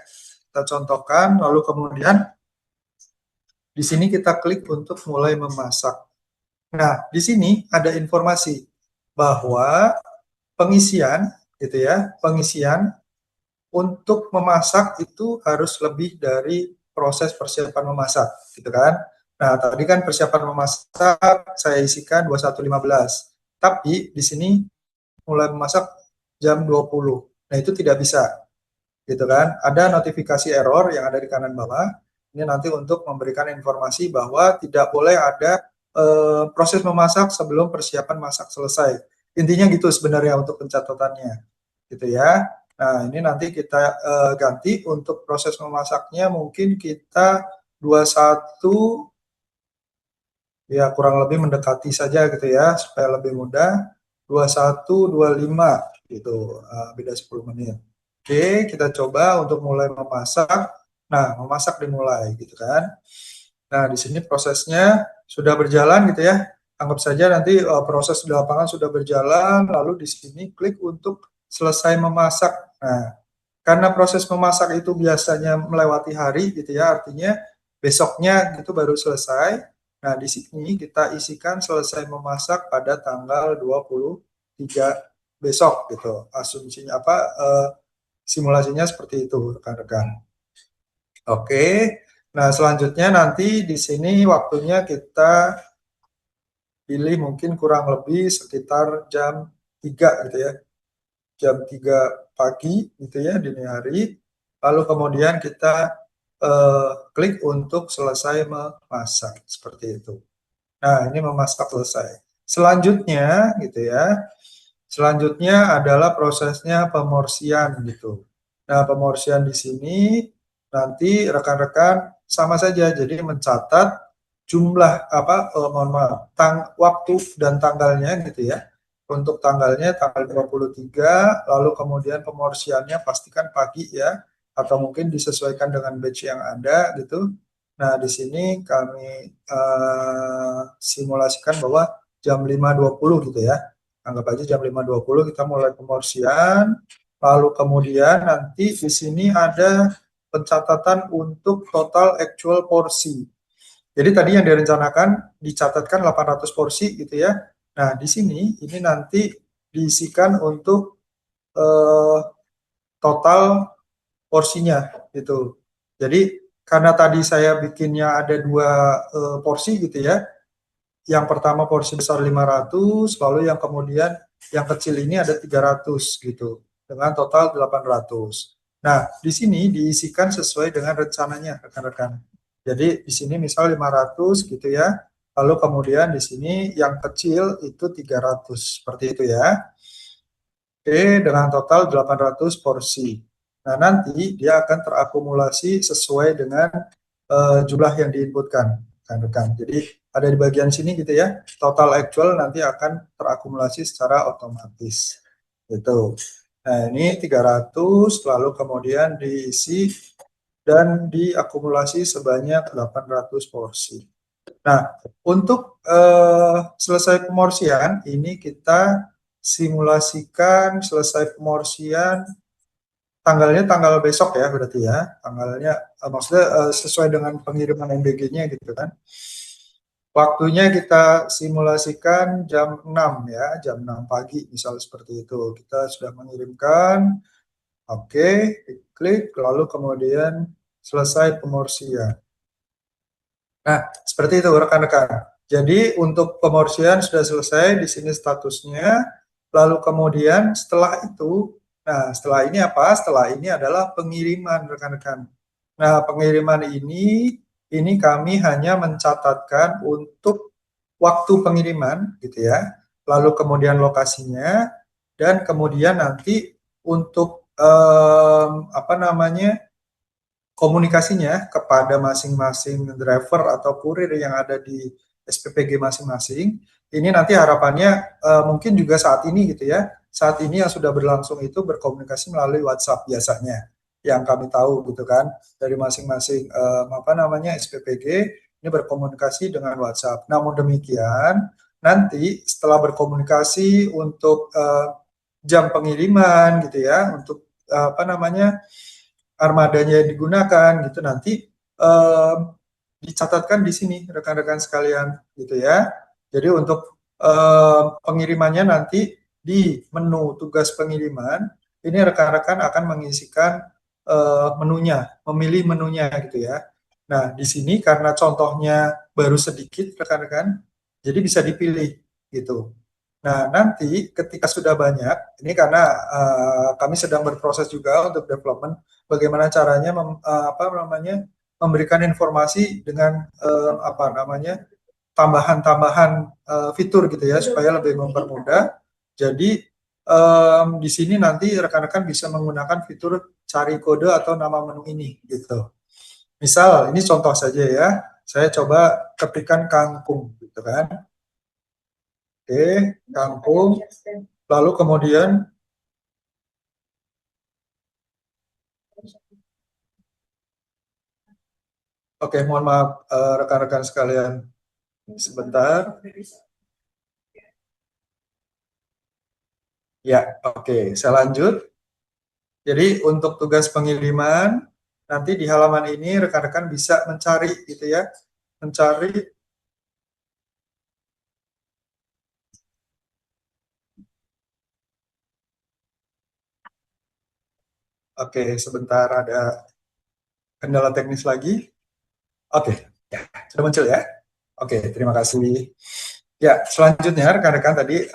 Kita contohkan, lalu kemudian di sini kita klik untuk mulai memasak. Nah, di sini ada informasi bahwa pengisian gitu ya, pengisian untuk memasak itu harus lebih dari proses persiapan memasak gitu kan. Nah, tadi kan persiapan memasak saya isikan 21.15. Tapi di sini mulai memasak jam 20. Nah, itu tidak bisa. Gitu kan. Ada notifikasi error yang ada di kanan bawah. Ini nanti untuk memberikan informasi bahwa tidak boleh ada proses memasak sebelum persiapan masak selesai. Intinya gitu sebenarnya untuk pencatatannya. Gitu ya. Nah, ini nanti kita ganti untuk proses memasaknya, mungkin kita 21 ya, kurang lebih mendekati saja gitu ya supaya lebih mudah. 21 25 gitu, beda 10 menit. Oke, kita coba untuk mulai memasak. Nah, memasak dimulai gitu kan. Nah, di sini prosesnya sudah berjalan gitu ya. Anggap saja nanti proses di lapangan sudah berjalan, lalu di sini klik untuk selesai memasak. Nah, karena proses memasak itu biasanya melewati hari gitu ya, artinya besoknya itu baru selesai. Nah, di sini kita isikan selesai memasak pada tanggal 23 besok gitu. Asumsinya apa? Simulasinya seperti itu, rekan-rekan. Oke. Nah, selanjutnya nanti di sini waktunya kita pilih mungkin kurang lebih sekitar jam 3 gitu ya. Jam 3 pagi gitu ya, dini hari. Lalu kemudian kita klik untuk selesai memasak seperti itu. Nah, ini memasak selesai. Selanjutnya gitu ya. Selanjutnya adalah prosesnya pemorsian gitu. Nah, pemorsian di sini nanti rekan-rekan sama saja, jadi mencatat jumlah mohon maaf, waktu dan tanggalnya gitu ya. Untuk tanggalnya tanggal 23, lalu kemudian pemorsiannya pastikan pagi ya, atau mungkin disesuaikan dengan batch yang ada gitu. Nah, di sini kami simulasikan bahwa jam 5.20 gitu ya. Anggap aja jam 5.20 kita mulai pemorsian, lalu kemudian nanti di sini ada pencatatan untuk total actual porsi. Jadi tadi yang direncanakan dicatatkan 800 porsi gitu ya. Nah, di sini ini nanti diisikan untuk total porsinya gitu. Jadi karena tadi saya bikinnya ada 2 porsi gitu ya. Yang pertama porsi besar 500, lalu yang kemudian yang kecil ini ada 300 gitu, dengan total 800. Nah, di sini diisikan sesuai dengan rencananya, rekan-rekan. Jadi di sini misal 500 gitu ya, lalu kemudian di sini yang kecil itu 300, seperti itu ya. Oke, dengan total 800 porsi. Nah, nanti dia akan terakumulasi sesuai dengan jumlah yang diinputkan, rekan-rekan. Jadi ada di bagian sini gitu ya, total actual nanti akan terakumulasi secara otomatis. Gitu. Nah, ini 300, lalu kemudian diisi dan diakumulasi sebanyak 800 porsi. Nah, untuk selesai pemorsian, ini kita simulasikan selesai pemorsian tanggalnya tanggal besok ya, berarti ya. Tanggalnya maksudnya sesuai dengan pengiriman MBG-nya gitu kan. Waktunya kita simulasikan jam 6 ya, jam 6 pagi misal seperti itu. Kita sudah mengirimkan, oke, klik, lalu kemudian selesai pemorsian. Nah, seperti itu rekan-rekan. Jadi untuk pemorsian sudah selesai, di sini statusnya. Lalu kemudian setelah itu, nah setelah ini apa? Setelah ini adalah pengiriman rekan-rekan. Nah, pengiriman ini kami hanya mencatatkan untuk waktu pengiriman gitu ya, lalu kemudian lokasinya, dan kemudian nanti untuk komunikasinya kepada masing-masing driver atau kurir yang ada di SPPG masing-masing. Ini nanti harapannya mungkin juga saat ini gitu ya, saat ini yang sudah berlangsung itu berkomunikasi melalui WhatsApp biasanya, yang kami tahu gitu kan, dari masing-masing SPPG ini berkomunikasi dengan WhatsApp. Namun demikian, nanti setelah berkomunikasi untuk jam pengiriman gitu ya, untuk armadanya yang digunakan gitu nanti dicatatkan di sini rekan-rekan sekalian gitu ya. Jadi untuk pengirimannya nanti di menu tugas pengiriman ini rekan-rekan akan mengisikan menunya, memilih menunya gitu ya. Nah, di sini karena contohnya baru sedikit rekan-rekan, jadi bisa dipilih gitu. Nah, nanti ketika sudah banyak, ini karena kami sedang berproses juga untuk development, bagaimana caranya memberikan informasi dengan tambahan-tambahan fitur gitu ya, supaya lebih mempermudah. Jadi di sini nanti rekan-rekan bisa menggunakan fitur cari kode atau nama menu ini gitu. Misal, ini contoh saja ya, saya coba ketikkan kangkung gitu kan. Oke, kangkung. Lalu kemudian mohon maaf rekan-rekan sekalian, sebentar. Ya, oke. Saya lanjut. Jadi untuk tugas pengiriman, nanti di halaman ini rekan-rekan bisa mencari gitu ya. Mencari, oke, sebentar ada kendala teknis lagi. Oke, ya, sudah muncul ya. Oke, terima kasih. Ya, selanjutnya rekan-rekan tadi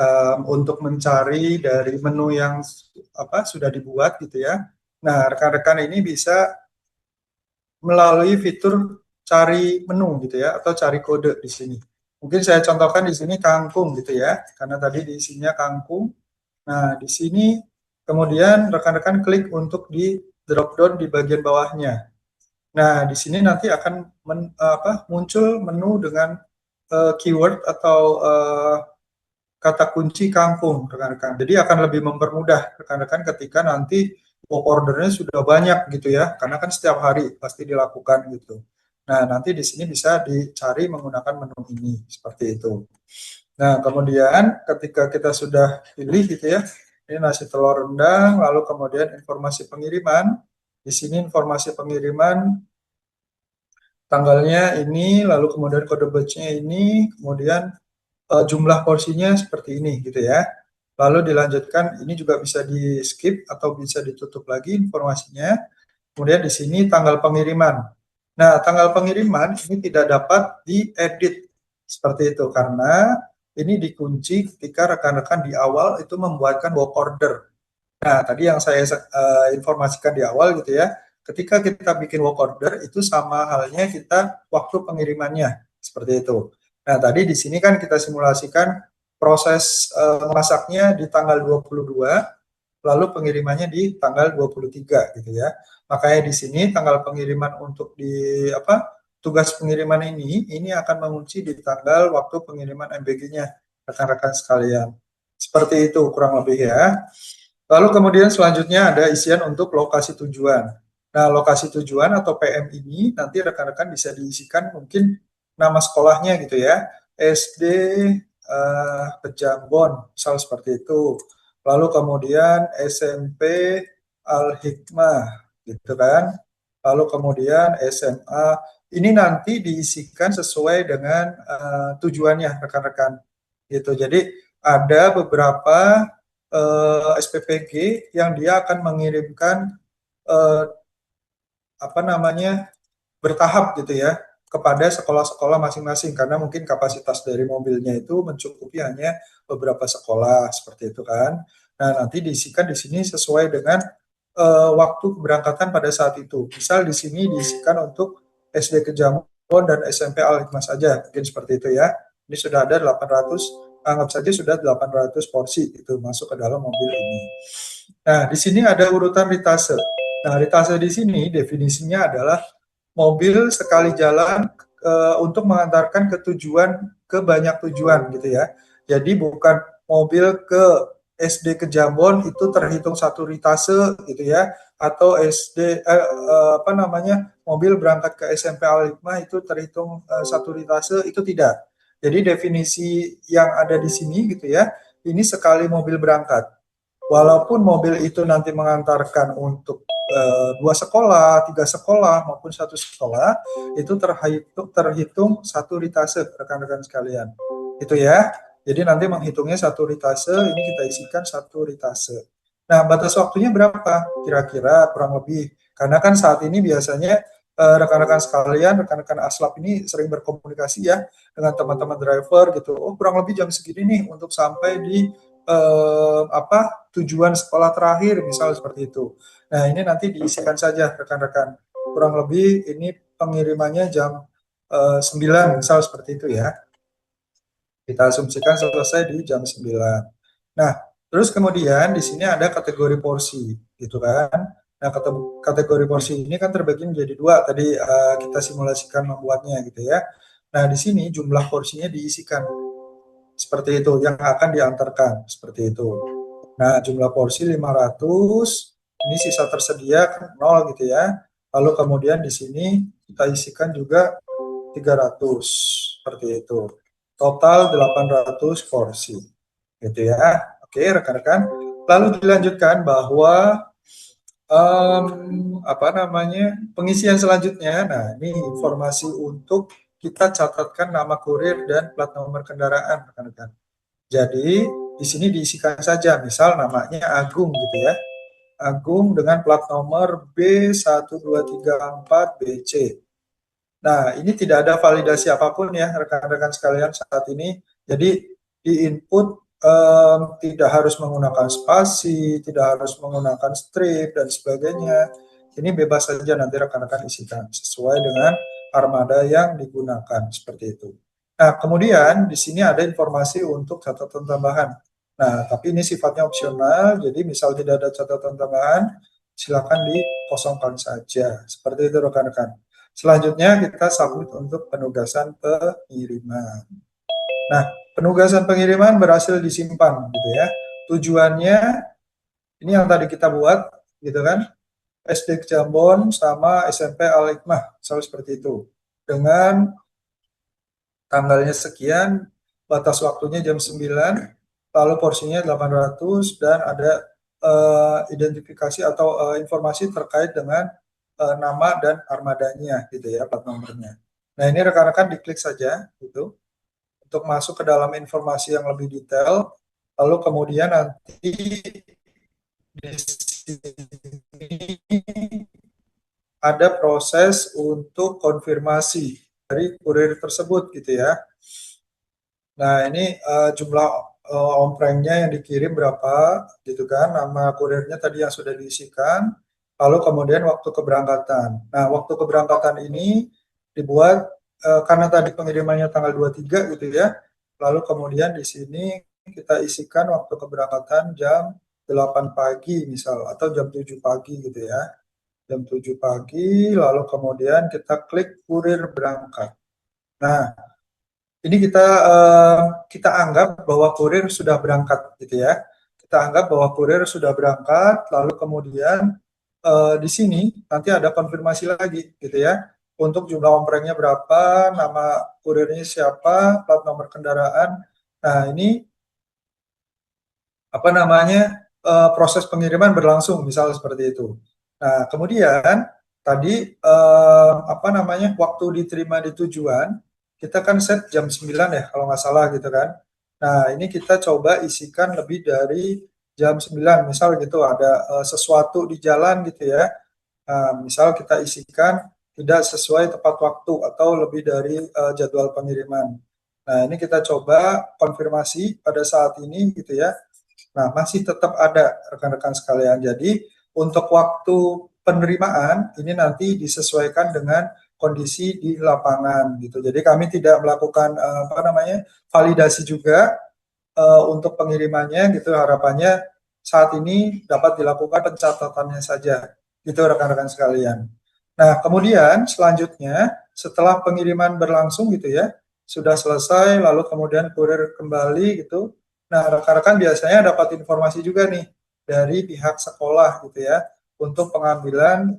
untuk mencari dari menu yang sudah dibuat gitu ya. Nah, rekan-rekan ini bisa melalui fitur cari menu gitu ya, atau cari kode di sini. Mungkin saya contohkan di sini kangkung gitu ya, karena tadi diisinya kangkung. Nah, di sini kemudian rekan-rekan klik untuk di drop down di bagian bawahnya. Nah, di sini nanti akan muncul menu dengan keyword atau kata kunci kangkung, rekan-rekan. Jadi akan lebih mempermudah rekan-rekan ketika nanti work ordernya sudah banyak gitu ya, karena kan setiap hari pasti dilakukan gitu. Nah, nanti di sini bisa dicari menggunakan menu ini, seperti itu. Nah, kemudian ketika kita sudah pilih gitu ya, ini nasi telur rendang, lalu kemudian informasi pengiriman. Di sini informasi pengiriman tanggalnya ini, lalu kemudian kode batch-nya ini, kemudian jumlah porsinya seperti ini gitu ya. Lalu dilanjutkan, ini juga bisa di skip atau bisa ditutup lagi informasinya. Kemudian di sini tanggal pengiriman. Nah, tanggal pengiriman ini tidak dapat diedit seperti itu karena ini dikunci ketika rekan-rekan di awal itu membuatkan work order. Nah, tadi yang saya informasikan di awal gitu ya, ketika kita bikin work order itu sama halnya kita waktu pengirimannya, seperti itu. Nah, tadi di sini kan kita simulasikan proses masaknya di tanggal 22, lalu pengirimannya di tanggal 23 gitu ya. Makanya di sini tanggal pengiriman untuk di tugas pengiriman ini akan mengunci di tanggal waktu pengiriman MBG-nya, rekan-rekan sekalian. Seperti itu kurang lebih ya. Lalu kemudian selanjutnya ada isian untuk lokasi tujuan. Nah, lokasi tujuan atau PM ini nanti rekan-rekan bisa diisikan mungkin nama sekolahnya gitu ya. SD Pejambon, misal seperti itu. Lalu kemudian SMP Al-Hikmah, gitu kan. Lalu kemudian SMA. Ini nanti diisikan sesuai dengan tujuannya rekan-rekan. Gitu. Jadi ada beberapa SPPG yang dia akan mengirimkan bertahap gitu ya kepada sekolah-sekolah masing-masing karena mungkin kapasitas dari mobilnya itu mencukupi hanya beberapa sekolah seperti itu kan. Nah, nanti diisikan di sini sesuai dengan waktu keberangkatan pada saat itu. Misal di sini diisikan untuk SD Kejambon dan SMP Al-Hikmah saja, mungkin seperti itu ya. Ini sudah ada 800, anggap saja sudah 800 porsi itu masuk ke dalam mobil ini. Nah, di sini ada urutan ritase. Nah, ritase di sini definisinya adalah mobil sekali jalan untuk mengantarkan ke banyak tujuan gitu ya. Jadi bukan mobil ke SD ke Jambon itu terhitung satu ritase gitu ya, atau mobil berangkat ke SMP Al-Hikmah itu terhitung satu ritase, itu tidak. Jadi definisi yang ada di sini gitu ya, ini sekali mobil berangkat. Walaupun mobil itu nanti mengantarkan untuk 2 sekolah, 3 sekolah maupun 1 sekolah, itu terhitung satu ritase rekan-rekan sekalian. Itu ya. Jadi nanti menghitungnya satu ritase, ini kita isikan satu ritase. Nah, batas waktunya berapa? Kira-kira kurang lebih. Karena kan saat ini biasanya rekan-rekan sekalian, rekan-rekan aslap ini sering berkomunikasi ya dengan teman-teman driver gitu. Oh, kurang lebih jam segini nih untuk sampai di tujuan sekolah terakhir, misal seperti itu. Nah, ini nanti diisikan saja rekan-rekan. Kurang lebih ini pengirimannya jam 9, misal seperti itu ya. Kita asumsikan selesai di jam 9. Nah, terus kemudian di sini ada kategori porsi, gitu kan. Nah, kategori porsi ini kan terbagi menjadi 2. Tadi kita simulasikan membuatnya gitu ya. Nah, di sini jumlah porsinya diisikan seperti itu yang akan diantarkan seperti itu. Nah, jumlah porsi 500, ini sisa tersedia kan 0 gitu ya. Lalu kemudian di sini kita isikan juga 300 seperti itu. Total 800 porsi. Gitu ya. Oke, rekan-rekan. lalu dilanjutkan bahwa pengisian selanjutnya. Nah, ini informasi untuk kita catatkan nama kurir dan plat nomor kendaraan, rekan-rekan. Jadi di sini diisikan saja, misal namanya Agung gitu ya. Agung dengan plat nomor B1234BC. Nah, ini tidak ada validasi apapun ya rekan-rekan sekalian saat ini. Jadi di input tidak harus menggunakan spasi, tidak harus menggunakan strip dan sebagainya. Ini bebas saja nanti rekan-rekan isikan sesuai dengan armada yang digunakan seperti itu. Nah, kemudian di sini ada informasi untuk catatan tambahan. Nah, tapi ini sifatnya opsional, jadi misal tidak ada catatan tambahan, silakan dikosongkan saja. Seperti itu rekan-rekan. Selanjutnya kita submit untuk penugasan pengiriman. Nah, penugasan pengiriman berhasil disimpan gitu ya. Tujuannya ini yang tadi kita buat gitu kan. SD Jambon sama SMP Al-Hikmah, misalnya seperti itu. Dengan tanggalnya sekian, batas waktunya jam 9, lalu porsinya 800 dan ada identifikasi atau informasi terkait dengan nama dan armadanya gitu ya, plat nomornya. Nah, ini rekan-rekan diklik saja gitu untuk masuk ke dalam informasi yang lebih detail. Lalu kemudian nanti di sini ada proses untuk konfirmasi dari kurir tersebut gitu ya. Nah, ini jumlah omprengnya yang dikirim berapa gitu kan, nama kurirnya tadi yang sudah diisikan, lalu kemudian waktu keberangkatan. Nah, waktu keberangkatan ini dibuat karena tadi pengirimannya tanggal 23 gitu ya, lalu kemudian di sini kita isikan waktu keberangkatan jam 8 pagi misal, atau jam 7 pagi gitu ya. Jam 7 pagi, lalu kemudian kita klik kurir berangkat. Nah, ini kita anggap bahwa kurir sudah berangkat gitu ya. Kita anggap bahwa kurir sudah berangkat, lalu kemudian di sini nanti ada konfirmasi lagi gitu ya. Untuk jumlah omprengnya berapa, nama kurirnya siapa, plat nomor kendaraan. Nah, ini apa namanya proses pengiriman berlangsung misal seperti itu. Nah, kemudian tadi waktu diterima di tujuan kita kan set jam 9 ya kalau nggak salah gitu kan. Nah, ini kita coba isikan lebih dari jam 9, misal gitu ada sesuatu di jalan gitu ya. Nah, misal kita isikan tidak sesuai tepat waktu atau lebih dari jadwal pengiriman. Nah, ini kita coba konfirmasi pada saat ini gitu ya. Nah, masih tetap ada rekan-rekan sekalian. Jadi, untuk waktu penerimaan ini nanti disesuaikan dengan kondisi di lapangan gitu. Jadi kami tidak melakukan validasi juga untuk pengirimannya gitu. Harapannya saat ini dapat dilakukan pencatatannya saja gitu rekan-rekan sekalian. Nah, kemudian selanjutnya setelah pengiriman berlangsung gitu ya, sudah selesai lalu kemudian kurir kembali gitu. Nah, rekan-rekan biasanya dapat informasi juga nih dari pihak sekolah gitu ya untuk pengambilan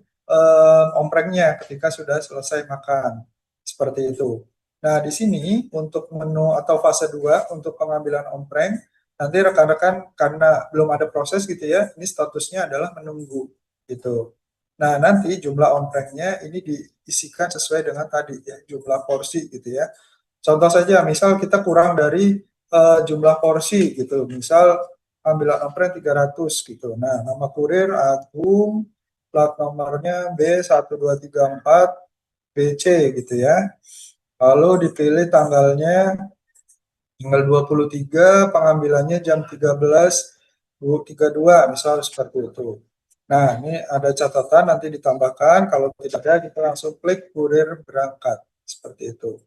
omprengnya ketika sudah selesai makan. Seperti itu. Nah, di sini untuk menu atau fase 2 untuk pengambilan ompreng, nanti rekan-rekan karena belum ada proses gitu ya, ini statusnya adalah menunggu gitu. Nah, nanti jumlah omprengnya ini diisikan sesuai dengan tadi ya, jumlah porsi gitu ya. Contoh saja, misal kita kurang dari jumlah porsi gitu, misal ambilan ompreng 300 gitu. Nah, nama kurir Agung, plat nomornya B1234BC gitu ya. Lalu dipilih tanggalnya tanggal 23, pengambilannya jam 13.32 misal seperti itu. Nah, ini ada catatan nanti ditambahkan, kalau tidak ada kita langsung klik kurir berangkat seperti itu.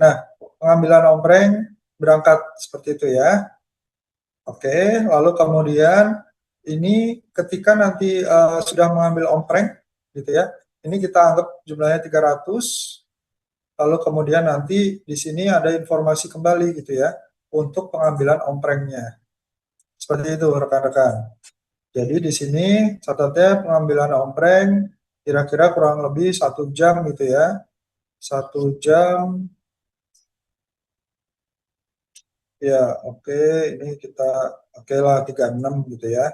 Nah, pengambilan ompreng berangkat seperti itu ya. Oke, lalu kemudian ini ketika nanti sudah mengambil ompreng gitu ya. Ini kita anggap jumlahnya 300. Lalu kemudian nanti di sini ada informasi kembali gitu ya untuk pengambilan omprengnya. Seperti itu rekan-rekan. Jadi di sini catatnya pengambilan ompreng kira-kira kurang lebih 1 jam gitu ya. 1 jam Ya, oke, ini kita oke lah 36 gitu ya.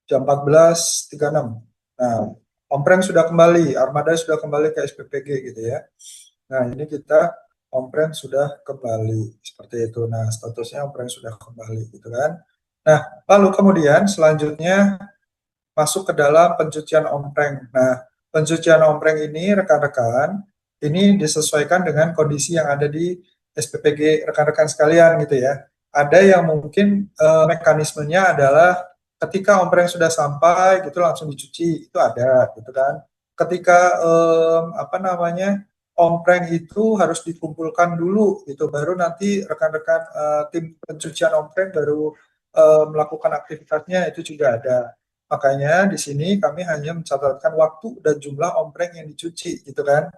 Jam 14.36. Nah, on-prem sudah kembali, armada sudah kembali ke SPPG gitu ya. Nah, ini kita on-prem sudah kembali seperti itu. Nah, statusnya on-prem sudah kembali gitu kan. Nah, lalu kemudian selanjutnya masuk ke dalam pencucian on-prem. Nah, pencucian on-prem ini rekan-rekan, ini disesuaikan dengan kondisi yang ada di SPPG rekan-rekan sekalian gitu ya. Ada yang mungkin mekanismenya adalah ketika on-prem sudah sampai gitu langsung dicuci, itu ada gitu kan. Ketika apa namanya on-prem itu harus dikumpulkan dulu gitu, baru nanti rekan-rekan tim pencucian on-prem baru melakukan aktivitasnya, itu juga ada. Makanya di sini kami hanya mencatatkan waktu dan jumlah on-prem yang dicuci gitu kan.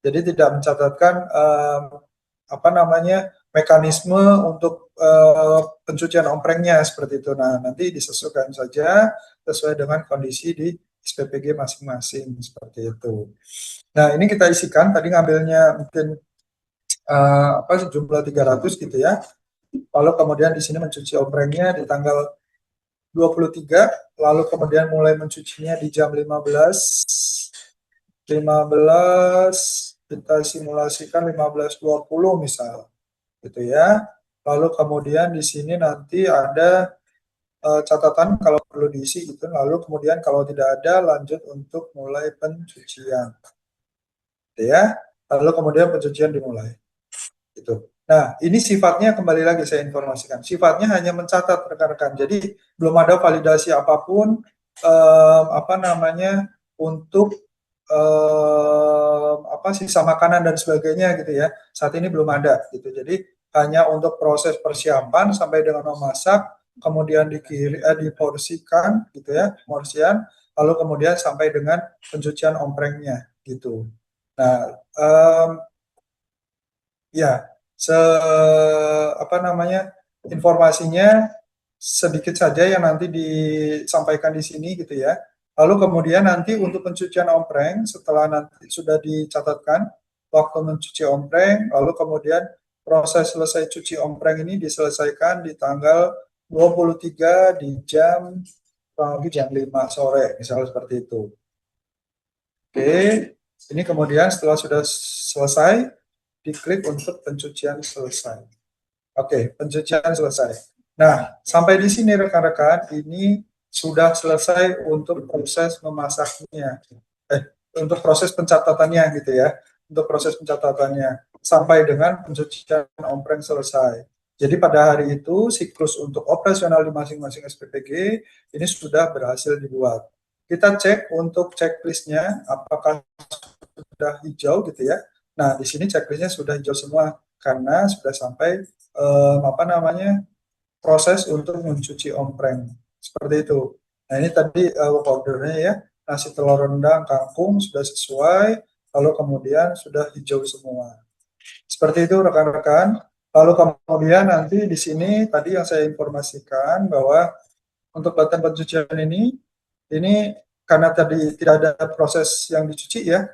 Jadi tidak mencatatkan apa namanya mekanisme untuk pencucian on-prem-nya seperti itu. Nah, nanti disesuaikan saja sesuai dengan kondisi di SPPG masing-masing seperti itu. Nah, ini kita isikan tadi ngambilnya mungkin apa jumlah 300 gitu ya. Lalu kemudian di sini mencuci on-prem-nya di tanggal 23, lalu kemudian mulai mencucinya di jam 15 kita simulasikan 15.20 misal gitu ya. Lalu kemudian di sini nanti ada catatan kalau perlu diisi gitu. Lalu kemudian kalau tidak ada lanjut untuk mulai pencucian gitu ya. Lalu kemudian pencucian dimulai gitu. Nah, ini sifatnya kembali lagi saya informasikan. Sifatnya hanya mencatat rekan-rekan. Jadi belum ada validasi apapun apa namanya untuk apa sisa makanan dan sebagainya gitu ya. Saat ini belum ada gitu. Jadi hanya untuk proses persiapan sampai dengan memasak, kemudian diporsikan gitu ya, porsian, lalu kemudian sampai dengan pencucian on-prem-nya gitu. Nah, ya, apa namanya informasinya sedikit saja yang nanti disampaikan di sini gitu ya. Lalu kemudian nanti untuk pencucian on-prem setelah nanti sudah dicatatkan waktu mencuci on-prem, lalu kemudian proses selesai cuci on-prem ini diselesaikan di tanggal 23 di jam kurang jam 5 sore, misalnya seperti itu. Oke, ini kemudian setelah sudah selesai, diklik untuk pencucian selesai. Oke, pencucian selesai. Nah, sampai di sini rekan-rekan, ini sudah selesai untuk proses memasaknya. Untuk proses pencatatannya gitu ya. Untuk proses pencatatannya sampai dengan pencucian on-prem selesai. Jadi pada hari itu siklus untuk operasional di masing-masing SPPG ini sudah berhasil dibuat. Kita cek untuk checklistnya apakah sudah hijau gitu ya. Nah, di sini checklistnya sudah hijau semua karena sudah sampai apa namanya proses untuk mencuci on-prem seperti itu. Nah, ini tadi ordernya ya, nasi telur rendang kangkung sudah sesuai, lalu kemudian sudah hijau semua. Seperti itu rekan-rekan. Lalu kemudian nanti di sini tadi yang saya informasikan bahwa untuk latihan pencucian ini karena tadi tidak ada proses yang dicuci ya,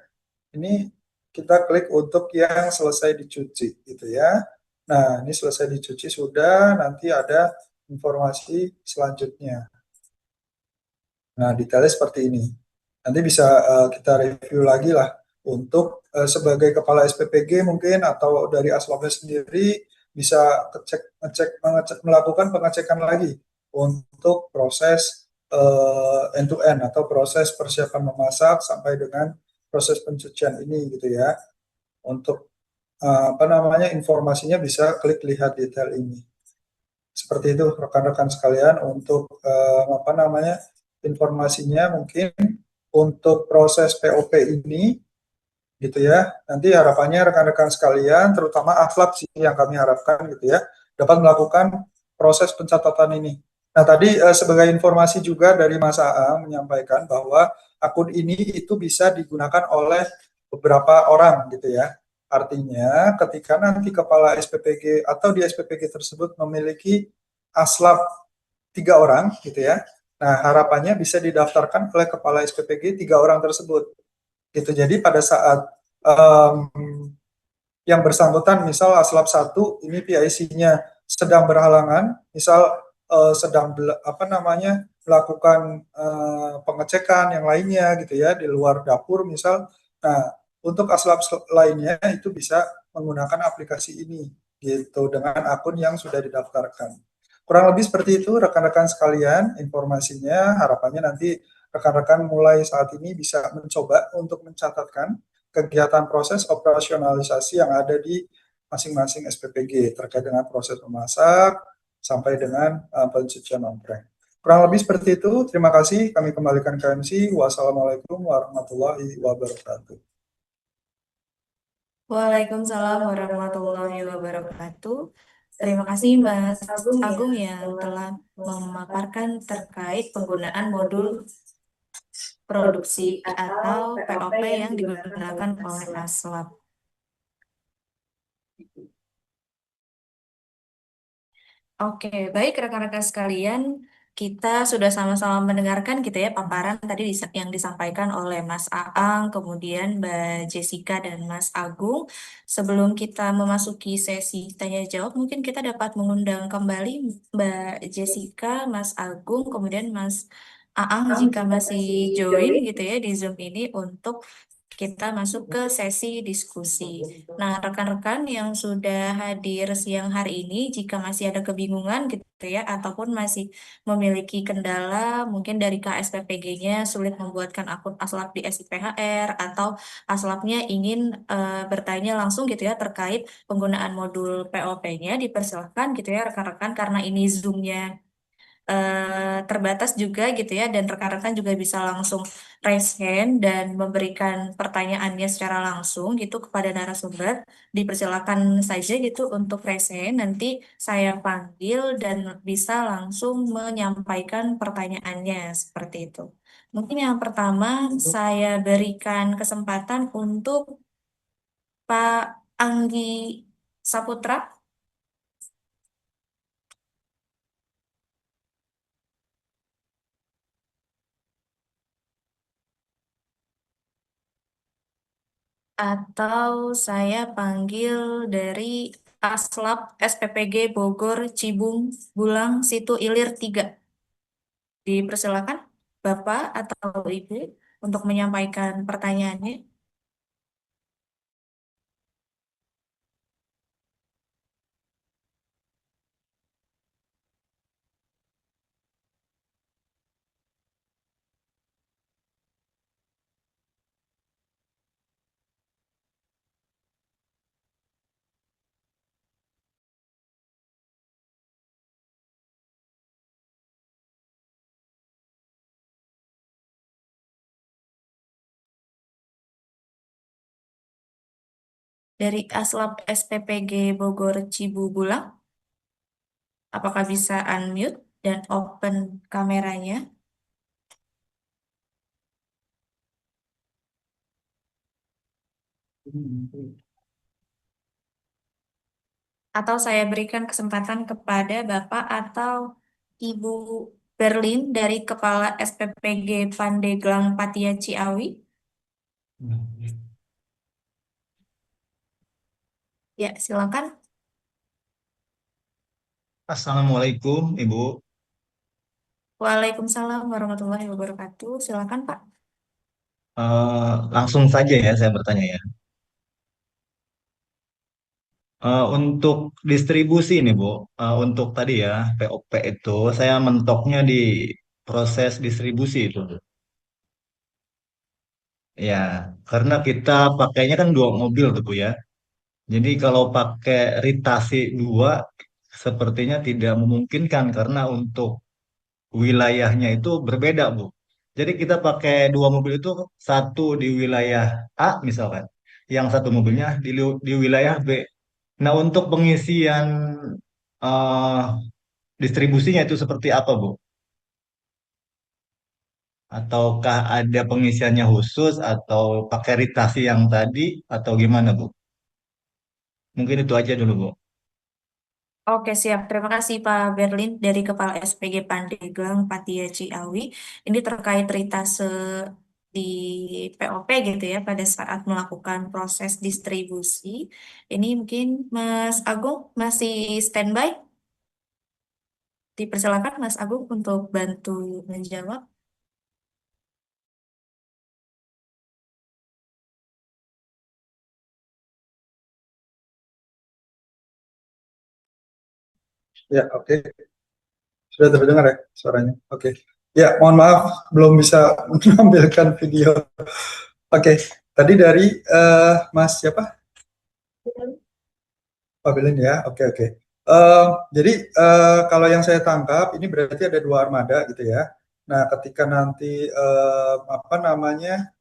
ini kita klik untuk yang selesai dicuci gitu ya. Nah, ini selesai dicuci sudah, nanti ada informasi selanjutnya. Nah, detailnya seperti ini. Nanti bisa kita review lagi lah untuk sebagai kepala SPPG mungkin atau dari Aslabnya sendiri bisa melakukan pengecekan lagi untuk proses end to end atau proses persiapan memasak sampai dengan proses pencucian ini gitu ya. Untuk apa namanya informasinya bisa klik lihat detail ini. Seperti itu rekan-rekan sekalian untuk apa namanya informasinya mungkin untuk proses POP ini gitu ya. Nanti harapannya rekan-rekan sekalian terutama akhlak sih yang kami harapkan gitu ya dapat melakukan proses pencatatan ini. Nah, tadi sebagai informasi juga dari Mas Aang menyampaikan bahwa akun ini itu bisa digunakan oleh beberapa orang gitu ya. Artinya ketika nanti kepala SPPG atau di SPPG tersebut memiliki aslab 3 orang gitu ya. Nah, harapannya bisa didaftarkan oleh kepala SPPG 3 orang tersebut. Gitu. Jadi pada saat yang bersangkutan misal aslab 1 ini PIC-nya sedang berhalangan, misal sedang melakukan pengecekan yang lainnya gitu ya di luar dapur misal. Nah, untuk aslab lainnya itu bisa menggunakan aplikasi ini gitu dengan akun yang sudah didaftarkan. Kurang lebih seperti itu rekan-rekan sekalian informasinya. Harapannya nanti rekan-rekan mulai saat ini bisa mencoba untuk mencatatkan kegiatan proses operasionalisasi yang ada di masing-masing SPPG terkait dengan proses memasak sampai dengan pencucian on-prem. Kurang lebih seperti itu. Terima kasih. Kami kembalikan ke MC. Wassalamualaikum warahmatullahi wabarakatuh.
Waalaikumsalam warahmatullahi wabarakatuh. Terima kasih Mas Agung yang telah memaparkan terkait penggunaan modul produksi atau POP yang digunakan oleh ASLab. Oke, baik rekan-rekan sekalian, kita sudah sama-sama mendengarkan gitu ya paparan tadi yang disampaikan oleh Mas Aang, kemudian Mbak Jessica dan Mas Agung. Sebelum kita memasuki sesi tanya jawab, mungkin kita dapat mengundang kembali Mbak Jessica, Mas Agung, kemudian Mas Aang jika masih join gitu ya di Zoom ini untuk kita masuk ke sesi diskusi. Nah, rekan-rekan yang sudah hadir siang hari ini, jika masih ada kebingungan gitu ya, ataupun masih memiliki kendala, mungkin dari KSPPG-nya sulit membuatkan akun ASLab di SIPHR, atau ASLabnya ingin bertanya langsung gitu ya terkait penggunaan modul POP-nya, dipersilahkan gitu ya rekan-rekan, karena ini Zoom-nya terbatas juga gitu ya, dan rekan-rekan juga bisa langsung raise hand dan memberikan pertanyaannya secara langsung gitu kepada narasumber. Dipersilakan saja gitu untuk raise hand, nanti saya panggil dan bisa langsung menyampaikan pertanyaannya seperti itu. Mungkin yang pertama saya berikan kesempatan untuk Pak Anggi Saputra. Atau saya panggil dari ASLab SPPG Bogor Cibung Bulang Situ Ilir 3. Dipersilakan Bapak atau Ibu untuk menyampaikan pertanyaannya. Dari ASLab SPPG Bogor Cibubulang, apakah bisa unmute dan open kameranya? Atau saya berikan kesempatan kepada Bapak atau Ibu Berlin dari Kepala SPPG Pandeglang Patia Ciawi. Ya, silakan.
Assalamualaikum, Ibu.
Waalaikumsalam warahmatullahi wabarakatuh. Silakan, Pak.
Langsung saja ya saya bertanya ya. Untuk distribusi nih, Bu. Untuk tadi ya, POP itu saya mentoknya di proses distribusi itu, Bu. Ya, karena kita pakainya kan dua mobil tuh, Bu ya. Jadi kalau pakai ritasi dua, sepertinya tidak memungkinkan karena untuk wilayahnya itu berbeda, Bu. Jadi kita pakai dua mobil itu, satu di wilayah A misalkan, yang satu mobilnya di wilayah B. Nah, untuk pengisian eh, distribusinya itu seperti apa, Bu? Ataukah ada pengisiannya khusus atau pakai ritasi yang tadi atau gimana, Bu? Mungkin itu aja dulu, Bu.
Oke, siap. Terima kasih Pak Berlin dari Kepala SPG Pandeglang Patia Ciawi. Ini terkait ritase di POP gitu ya pada saat melakukan proses distribusi. Ini mungkin Mas Agung masih standby? Dipersilakan Mas Agung untuk bantu menjawab.
Ya, oke. Sudah terdengar ya suaranya? Oke. Ya, mohon maaf belum bisa menampilkan video. Oke, tadi dari Mas siapa? Pak Belin ya. Oke, oke. Jadi kalau yang saya tangkap ini berarti ada dua armada gitu ya. Nah, ketika nanti apa namanya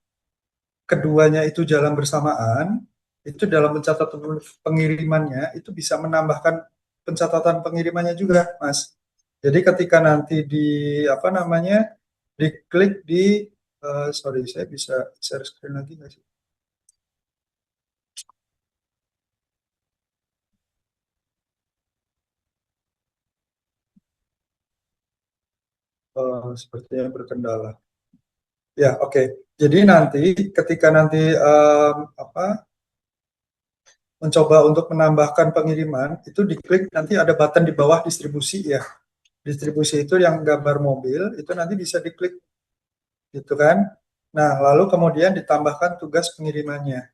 keduanya itu jalan bersamaan, itu dalam pencatatan pengirimannya itu bisa menambahkan pencatatan pengirimannya juga, Mas. Jadi ketika nanti di apa namanya diklik di sorry saya bisa share screen lagi nggak sih? Sepertinya berkendala. Ya, oke. Jadi nanti ketika nanti apa mencoba untuk menambahkan pengiriman itu diklik nanti ada button di bawah distribusi ya. Distribusi itu yang gambar mobil itu nanti bisa diklik gitu kan. Nah, lalu kemudian ditambahkan tugas pengirimannya.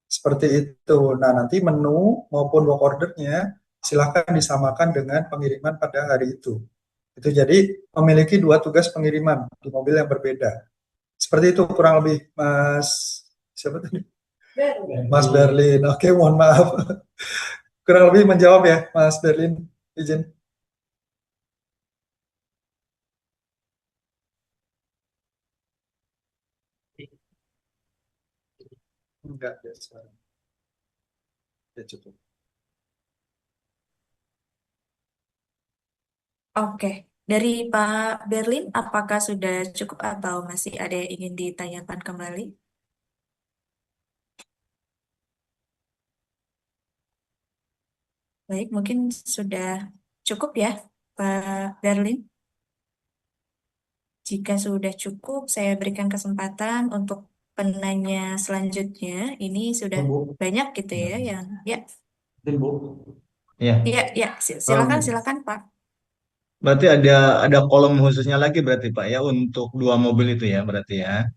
Seperti itu. Nah, nanti menu maupun work ordernya silakan disamakan dengan pengiriman pada hari itu. Itu jadi memiliki dua tugas pengiriman di mobil yang berbeda. Seperti itu kurang lebih Mas siapa tadi? Mas Berlin. Oke, mohon maaf. Kurang lebih menjawab ya Mas Berlin. Izin. Enggak, ya, sekarang. Ya cukup.
Oke, dari Pak Berlin, apakah sudah cukup atau masih ada yang ingin ditanyakan kembali? Baik, mungkin sudah cukup ya, Pak Berlin. Jika sudah cukup, saya berikan kesempatan untuk penanya selanjutnya. Ini sudah
Bu.
banyak gitu ya yang ya.
Bu. Ya.
Iya, ya, silakan silakan Pak.
Berarti ada kolom khususnya lagi berarti Pak ya untuk dua mobil itu ya berarti ya.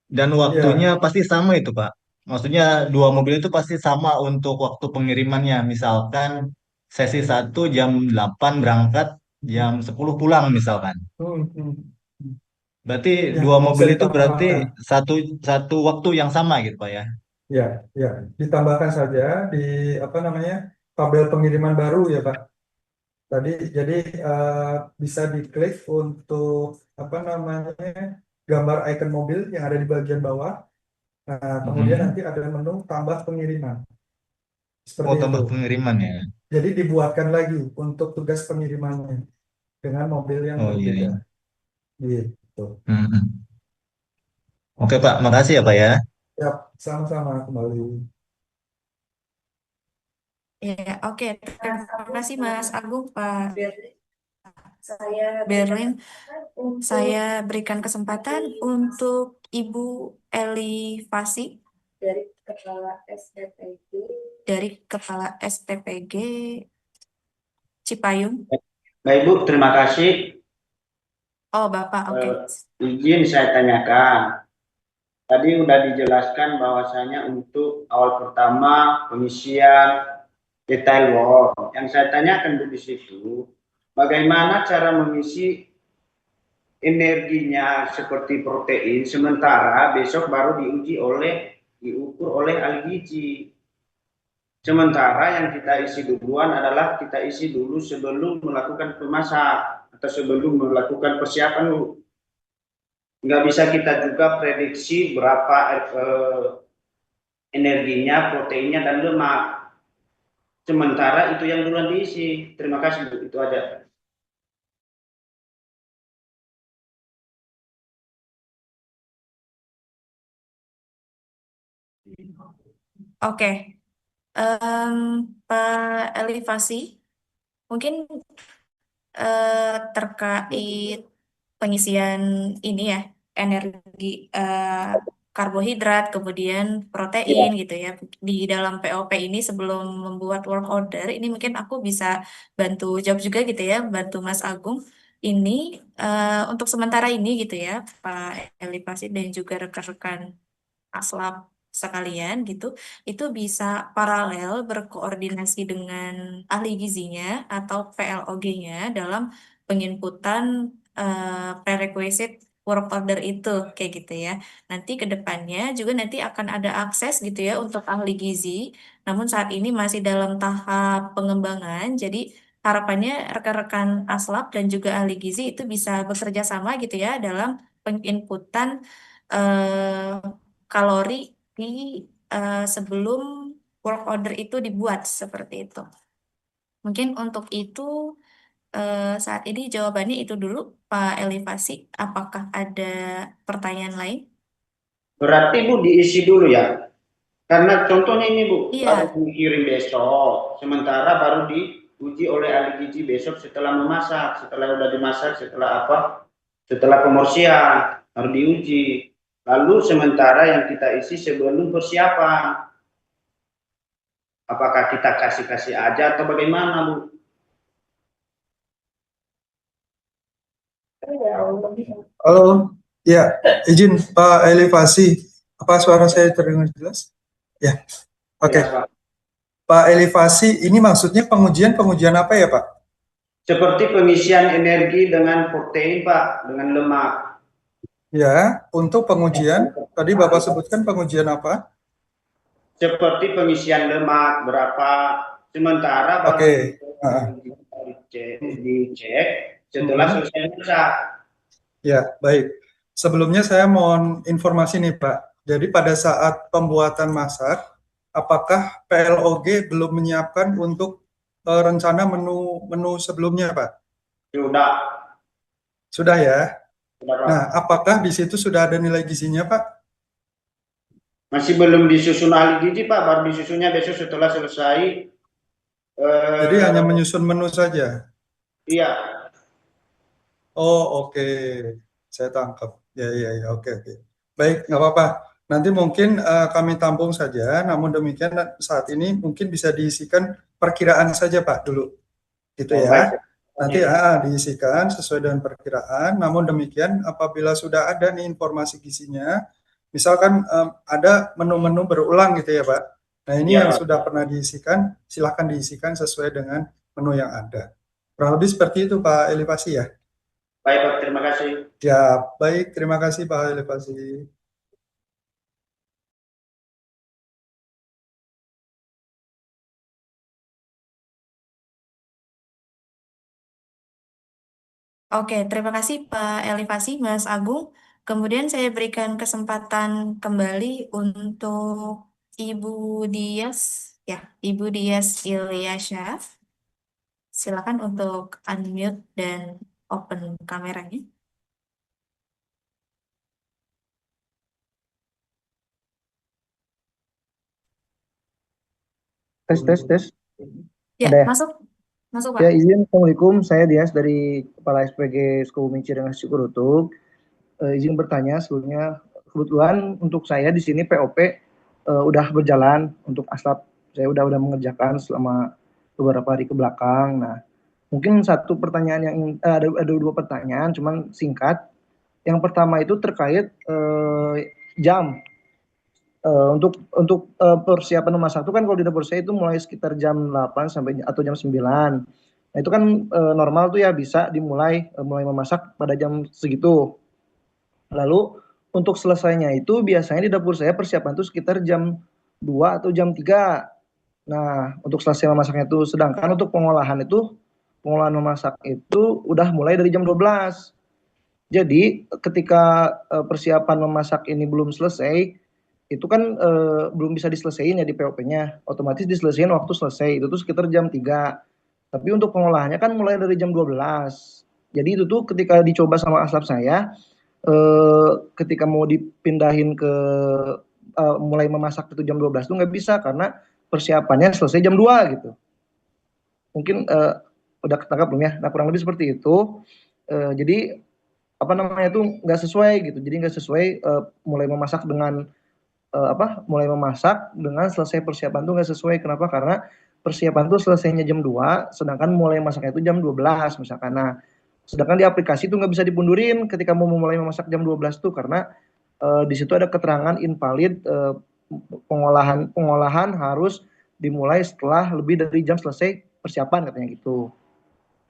Dan waktunya
Ya,
pasti sama itu Pak. Maksudnya dua mobil itu pasti sama untuk waktu pengirimannya. Misalkan sesi satu jam 8 berangkat, jam 10 pulang misalkan.
hmm, hmm, hmm.
Berarti
Ya
dua
bisa
mobil itu berarti
ditambahkan.
satu satu waktu yang sama gitu Pak ya.
Ya, ya ditambahkan saja di apa namanya tabel pengiriman baru ya Pak. Tadi jadi bisa diklik untuk apa namanya gambar icon mobil yang ada di bagian bawah. Nah, kemudian
Mm-mm.
nanti ada menu tambah pengiriman
Oh
seperti itu.
tambah pengiriman ya.
Jadi dibuatkan lagi untuk tugas pengirimannya dengan mobil yang
Oh iya,
berbeda.
iya.
Gitu.
Mm-mm. Oke Pak, makasih ya Pak ya.
Ya, sama-sama kembali.
Ya, oke. Terima kasih Mas Agung, Pak Berlin. Saya berikan kesempatan untuk Ibu Eli Fasi dari Kepala STPG Cipayung.
Baik Bu, terima kasih.
Oh, Bapak, oke.
Izin saya tanyakan. Tadi sudah dijelaskan bahwasanya untuk awal pertama pengisian detail work. Yang saya tanyakan Bu di situ, bagaimana cara mengisi energinya seperti protein, sementara besok baru diukur oleh ahli gizi. Sementara yang kita isi duluan adalah kita isi dulu sebelum melakukan pemasak atau sebelum melakukan persiapan. Nggak bisa kita juga prediksi berapa energinya, proteinnya, dan lemak. Sementara itu yang duluan diisi. Terima kasih Bu, itu aja.
Oke. Pak Elifasi, mungkin terkait pengisian ini ya, energi karbohidrat, kemudian protein gitu ya. Di dalam POP ini sebelum membuat work order, ini mungkin aku bisa bantu jawab juga gitu ya, bantu Mas Agung. Ini untuk sementara ini gitu ya, Pak Eli Pasit dan juga rekan-rekan aslab sekalian gitu, itu bisa paralel berkoordinasi dengan ahli gizinya atau PLOG-nya dalam penginputan prerequisite work order itu kayak gitu ya. Nanti ke depannya juga nanti akan ada akses gitu ya untuk ahli gizi. Namun saat ini masih dalam tahap pengembangan. Jadi harapannya rekan-rekan aslab dan juga ahli gizi itu bisa bekerja sama gitu ya dalam penginputan eh, kalori di sebelum work order itu dibuat seperti itu. Mungkin untuk itu saat ini jawabannya itu dulu, Pak Elivasi. Apakah ada pertanyaan lain?
Berarti Bu diisi dulu ya. Karena contohnya ini Bu, baru
Iya,
dikirim besok, sementara baru diuji oleh ahli gizi besok setelah memasak, setelah udah dimasak, setelah apa? Setelah pemorsian, baru diuji. Lalu sementara yang kita isi sebelum persiapan, apakah kita kasih aja atau bagaimana Bu?
Halo, ya, izin Pak Elevasi, apa suara saya terdengar jelas? Ya, oke.
Ya, Pak.
Pak Elevasi, ini maksudnya pengujian apa ya Pak?
Seperti pengisian energi dengan protein Pak, dengan lemak.
Ya, untuk pengujian, tadi Bapak sebutkan pengujian apa?
Seperti pengisian lemak berapa, sementara baru
Oke.
dicek setelah selesai masak.
Ya, baik. Sebelumnya saya mohon informasi nih Pak. Jadi pada saat pembuatan masak, apakah PLOG belum menyiapkan untuk rencana menu sebelumnya Pak?
Sudah,
Sudah ya.
sudah Pak.
Nah, apakah di situ sudah ada nilai gizinya Pak?
Masih belum disusun ahli gizi Pak, baru disusunnya besok setelah selesai.
Jadi hanya menyusun menu saja.
Iya,
Oh, oke. Saya tangkap. Ya, ya, ya. Oke, oke. Baik, nggak apa-apa. Nanti mungkin kami tampung saja. Namun demikian saat ini mungkin bisa diisikan perkiraan saja Pak dulu, gitu
oh,
ya.
baik.
Nanti diisikan sesuai dengan perkiraan. Namun demikian apabila sudah ada nih informasi gizinya, misalkan ada menu-menu berulang gitu ya Pak. Nah ini
Iya,
yang
Pak.
sudah pernah diisikan, silakan diisikan sesuai dengan menu yang ada. Kurang lebih seperti itu Pak Elevasi ya.
Baik Pak, terima kasih.
Ya, baik. Terima kasih Pak Elevasi.
oke. Terima kasih Pak Elivasi, Mas Agung. Kemudian saya berikan kesempatan kembali untuk Ibu Dias, ya, Ibu Dias Ilyasyah. Silakan untuk unmute dan open kameranya.
Tes.
Ya,
Ada ya?
masuk Pak.
Ya, izin. Assalamualaikum. Saya Dias dari Kepala SPG Sukabumi Cirengas Cikurutuk. Izin bertanya sebelumnya. Kebetulan untuk saya di sini POP udah berjalan untuk aslab. Saya udah mengerjakan selama beberapa hari ke belakang. Nah, mungkin satu pertanyaan yang ada dua pertanyaan, cuman singkat. Yang pertama itu terkait jam. Untuk persiapan memasak itu kan kalau di dapur saya itu mulai sekitar jam 8 sampai atau jam 9. Nah, itu kan normal tuh ya bisa dimulai mulai memasak pada jam segitu. Lalu untuk selesainya itu biasanya di dapur saya persiapan itu sekitar jam 2 atau jam 3. Nah, untuk selesai memasaknya itu sedangkan untuk pengolahan memasak itu udah mulai dari jam 12. Jadi ketika persiapan memasak ini belum selesai, itu kan belum bisa diselesaikan ya di POP-nya. Otomatis diselesaikan waktu selesai. Itu tuh sekitar jam 3. Tapi untuk pengolahannya kan mulai dari jam 12. Jadi itu tuh ketika dicoba sama aslab saya, ketika mau dipindahin ke mulai memasak itu jam 12 tuh nggak bisa karena persiapannya selesai jam 2 gitu. Mungkin udah ketangkap belum ya? Nah kurang lebih seperti itu. Jadi apa namanya tuh nggak sesuai gitu. Jadi nggak sesuai mulai memasak dengan mulai memasak dengan selesai persiapan tuh nggak sesuai. Kenapa? Karena persiapan tuh selesainya jam 2, sedangkan mulai masaknya itu jam 12 misalkan. Nah, sedangkan di aplikasi tuh nggak bisa dipundurin ketika mau mulai memasak jam 12 tuh karena di situ ada keterangan invalid, pengolahan harus dimulai setelah lebih dari jam selesai persiapan katanya gitu.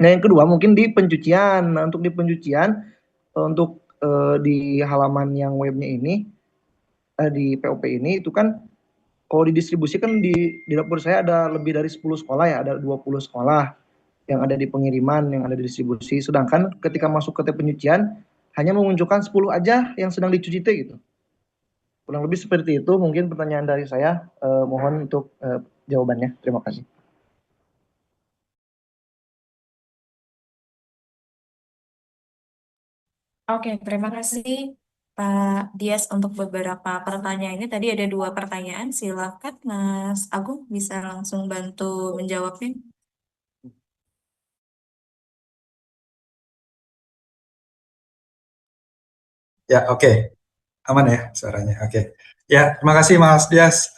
Nah, yang kedua mungkin di pencucian. Nah, untuk di pencucian untuk di halaman yang webnya ini di POP ini itu kan kalau didistribusikan di dapur saya ada lebih dari 10 sekolah ya, ada 20 sekolah yang ada di pengiriman, yang ada di distribusi. Sedangkan ketika masuk ke pencucian hanya menunjukkan 10 aja yang sedang dicuci teh gitu. Kurang lebih seperti itu mungkin pertanyaan dari saya. Mohon untuk jawabannya. Terima kasih.
Oke, terima kasih Pak Dias untuk beberapa pertanyaan ini. Tadi ada 2 pertanyaan, silakan Mas Agung bisa langsung bantu menjawabnya.
Ya, oke. Aman ya suaranya. Oke. Ya, terima kasih Mas Dias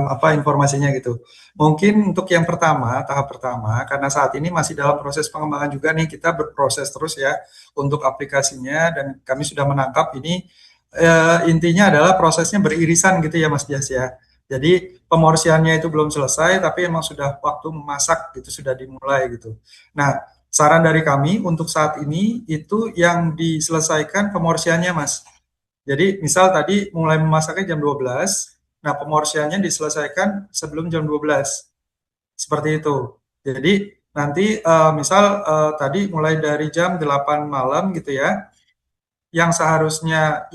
apa informasinya gitu. Mungkin untuk yang pertama, tahap pertama, karena saat ini masih dalam proses pengembangan juga nih, kita berproses terus ya untuk aplikasinya dan kami sudah menangkap ini intinya adalah prosesnya beririsan gitu ya Mas Dias ya. Jadi pemorsiannya itu belum selesai, tapi emang sudah waktu memasak gitu sudah dimulai gitu. Nah, saran dari kami untuk saat ini itu yang diselesaikan pemorsiannya Mas. Jadi misal tadi mulai memasaknya jam 12, nah pemorsiannya diselesaikan sebelum jam 12. Seperti itu. Jadi nanti misal tadi mulai dari jam 8 malam gitu ya, yang seharusnya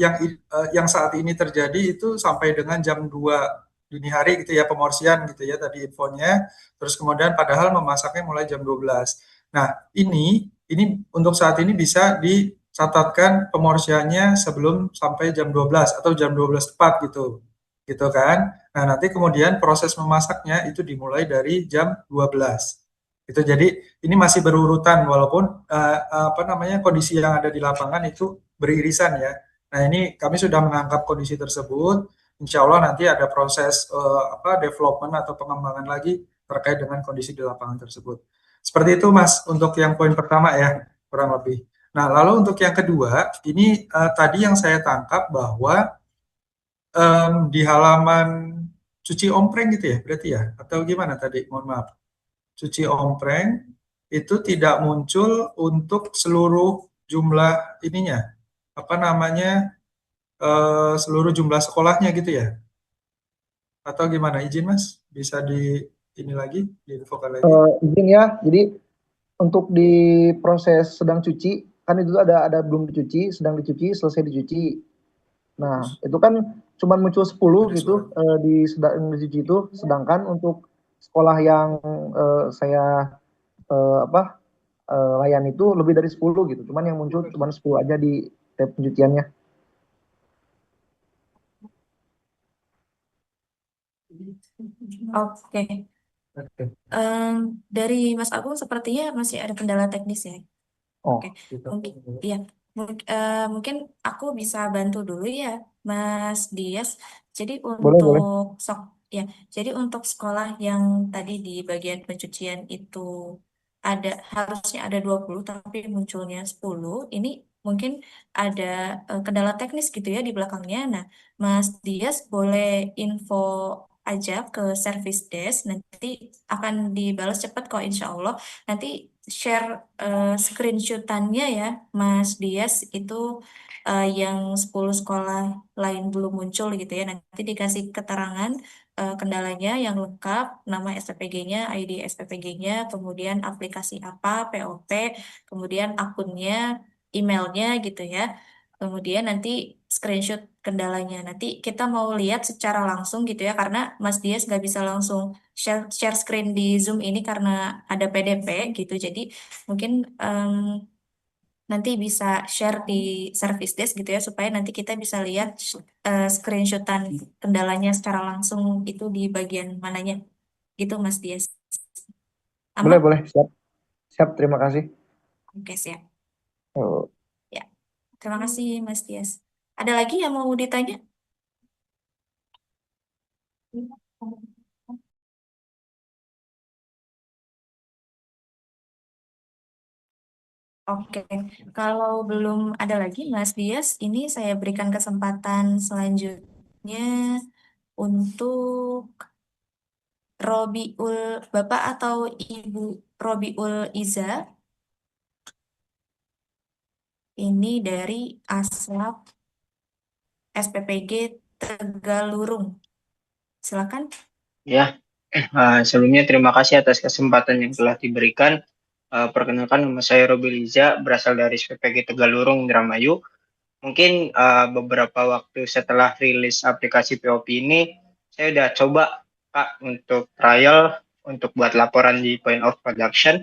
yang saat ini terjadi itu sampai dengan jam 2 dini hari gitu ya pemorsian gitu ya tadi infonya. Terus kemudian padahal memasaknya mulai jam 12. Nah, ini untuk saat ini bisa dicatatkan pemorsiannya sebelum sampai jam 12 atau jam 12 tepat gitu. Gitu kan. Nah, nanti kemudian proses memasaknya itu dimulai dari jam 12. Itu jadi ini masih berurutan walaupun apa namanya kondisi yang ada di lapangan itu beririsan ya. Nah, ini kami sudah menangkap kondisi tersebut. Insya Allah nanti ada proses development atau pengembangan lagi terkait dengan kondisi di lapangan tersebut. Seperti itu Mas untuk yang poin pertama ya kurang lebih. Nah, lalu untuk yang kedua, ini tadi yang saya tangkap bahwa di halaman cuci ompreng gitu ya, berarti ya? Atau gimana tadi? Mohon maaf. Cuci ompreng itu tidak muncul untuk seluruh jumlah ininya, apa namanya, seluruh jumlah sekolahnya gitu ya? Atau gimana? Izin Mas, bisa ini lagi, diinfokan lagi.
Izin ya, jadi untuk di proses sedang cuci kan itu ada belum dicuci, sedang dicuci, selesai dicuci. Nah, itu kan cuma muncul 10 gitu di sedang dicuci itu, sedangkan untuk sekolah yang saya layani itu lebih dari 10 gitu. Cuman yang muncul cuma 10 aja di tab pencuciannya.
Oke. Dari Mas Agung sepertinya masih ada kendala teknis ya.
Oh,
Oke, mungkin ya, mungkin aku bisa bantu dulu ya, Mas Dias. Jadi
boleh.
untuk ya, jadi untuk sekolah yang tadi di bagian pencucian itu harusnya ada 20 tapi munculnya 10. Ini mungkin ada kendala teknis gitu ya di belakangnya. Nah, Mas Dias boleh info aja ke service desk, nanti akan dibalas cepat kok insya Allah. Nanti share screenshotannya ya, Mas Dias, itu yang 10 sekolah lain belum muncul gitu ya. Nanti dikasih keterangan kendalanya yang lengkap, nama SPPG-nya, ID SPPG-nya, kemudian aplikasi apa, POP, kemudian akunnya, emailnya gitu ya. Kemudian nanti screenshot kendalanya. Nanti kita mau lihat secara langsung gitu ya, karena Mas Dias nggak bisa langsung share screen di Zoom ini karena ada PDP gitu. Jadi mungkin nanti bisa share di service desk gitu ya, supaya nanti kita bisa lihat screenshotan kendalanya secara langsung itu di bagian mananya. Gitu Mas Dias. Aman?
Boleh. Siap, terima kasih.
Oke, siap.
Oh.
Ya. Terima kasih Mas Tias. Ada lagi yang mau ditanya? Oke, kalau belum ada lagi Mas Dias, ini saya berikan kesempatan selanjutnya untuk Bapak atau Ibu Robiul Iza, ini dari Aslab SPPG Tegalurung. Silakan.
Ya, sebelumnya terima kasih atas kesempatan yang telah diberikan. Perkenalkan, nama saya Robi Liza, berasal dari SPPG Tegalurung, Indramayu. Mungkin beberapa waktu setelah rilis aplikasi POP ini, saya udah coba Kak untuk trial, untuk buat laporan di point of production.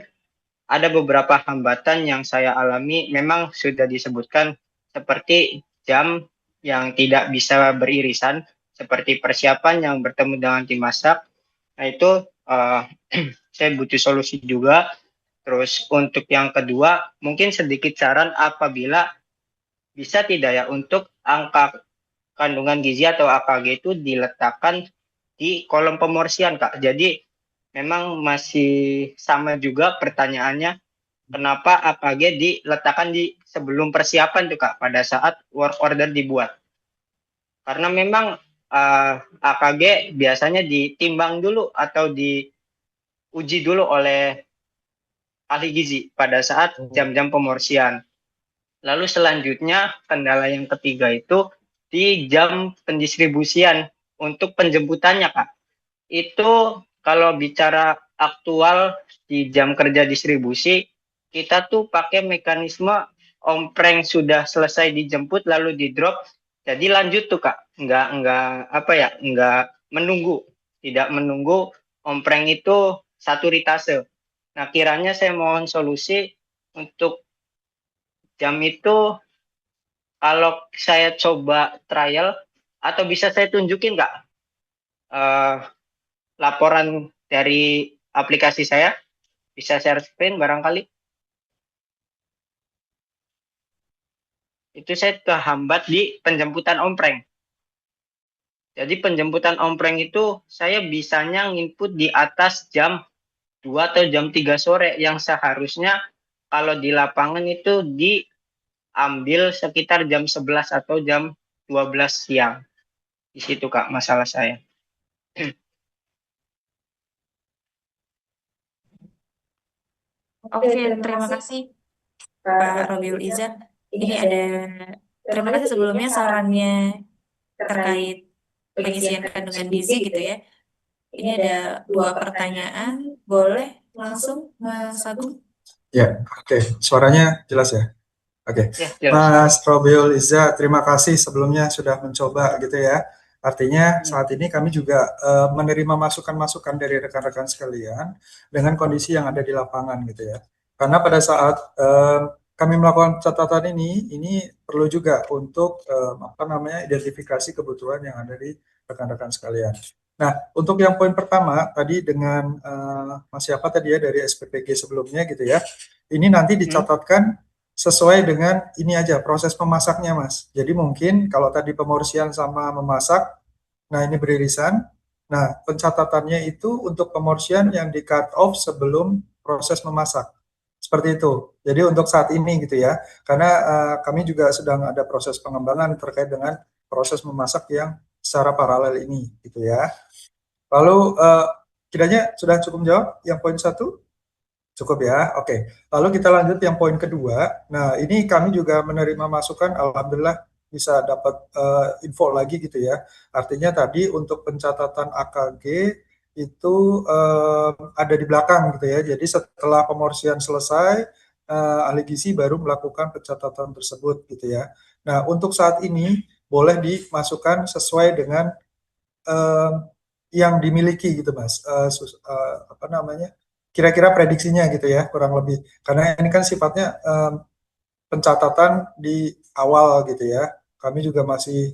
Ada beberapa hambatan yang saya alami, memang sudah disebutkan seperti jam yang tidak bisa beririsan, seperti persiapan yang bertemu dengan tim masak. Nah itu saya butuh solusi juga. Terus untuk yang kedua, mungkin sedikit saran apabila bisa tidak ya untuk angka kandungan gizi atau AKG itu diletakkan di kolom pemorsian Kak. Jadi memang masih sama juga pertanyaannya, kenapa AKG diletakkan di sebelum persiapan tuh Kak, pada saat work order dibuat. Karena memang AKG biasanya ditimbang dulu atau diuji dulu oleh ahli gizi pada saat jam-jam pemorsian. Lalu selanjutnya kendala yang ketiga itu di jam pendistribusian untuk penjemputannya Kak. Itu kalau bicara aktual di jam kerja distribusi, kita tuh pakai mekanisme ompreng sudah selesai dijemput lalu di drop, jadi lanjut tuh Kak, nggak menunggu, tidak menunggu ompreng itu satu ritase. Nah kiranya saya mohon solusi untuk jam itu, kalau saya coba trial atau bisa saya tunjukin Kak laporan dari aplikasi saya, bisa share screen barangkali. Itu saya kehambat di penjemputan ompreng. Jadi penjemputan ompreng itu saya bisanya nginput di atas jam 2 atau jam 3 sore yang seharusnya kalau di lapangan itu diambil sekitar jam 11 atau jam 12 siang. Di situ Kak masalah saya.
Oke, terima kasih Pak Robiul Iza. Ini ada terima kasih sebelumnya sarannya terkait pengisian kandungan gizi gitu ya. Ini ada 2 pertanyaan, boleh langsung Mas Agung?
Ya, oke. Suaranya jelas ya? Oke.
Ya, jelas.
Mas Robiul Iza, terima kasih sebelumnya sudah mencoba gitu ya. Artinya saat ini kami juga menerima masukan-masukan dari rekan-rekan sekalian dengan kondisi yang ada di lapangan gitu ya. Karena pada saat kami melakukan catatan ini perlu juga untuk identifikasi kebutuhan yang ada di rekan-rekan sekalian. Nah, untuk yang poin pertama tadi dengan Mas siapa tadi ya dari SPPG sebelumnya gitu ya. Ini nanti dicatatkan sesuai dengan ini aja proses memasaknya Mas. Jadi mungkin kalau tadi pemorsian sama memasak, nah ini beririsan. Nah, pencatatannya itu untuk pemorsian yang di cut off sebelum proses memasak. Seperti itu. Jadi untuk saat ini gitu ya. Karena kami juga sedang ada proses pengembangan terkait dengan proses memasak yang secara paralel ini gitu ya. Lalu kiranya sudah cukup jawab yang poin 1? Cukup ya, oke. Lalu kita lanjut yang poin kedua. Nah, ini kami juga menerima masukan, alhamdulillah bisa dapat info lagi gitu ya. Artinya tadi untuk pencatatan AKG itu ada di belakang gitu ya. Jadi setelah pemorsian selesai, ahli gizi baru melakukan pencatatan tersebut gitu ya. Nah, untuk saat ini boleh dimasukkan sesuai dengan yang dimiliki gitu Mas. Kira-kira prediksinya gitu ya, kurang lebih. Karena ini kan sifatnya pencatatan di awal gitu ya. Kami juga masih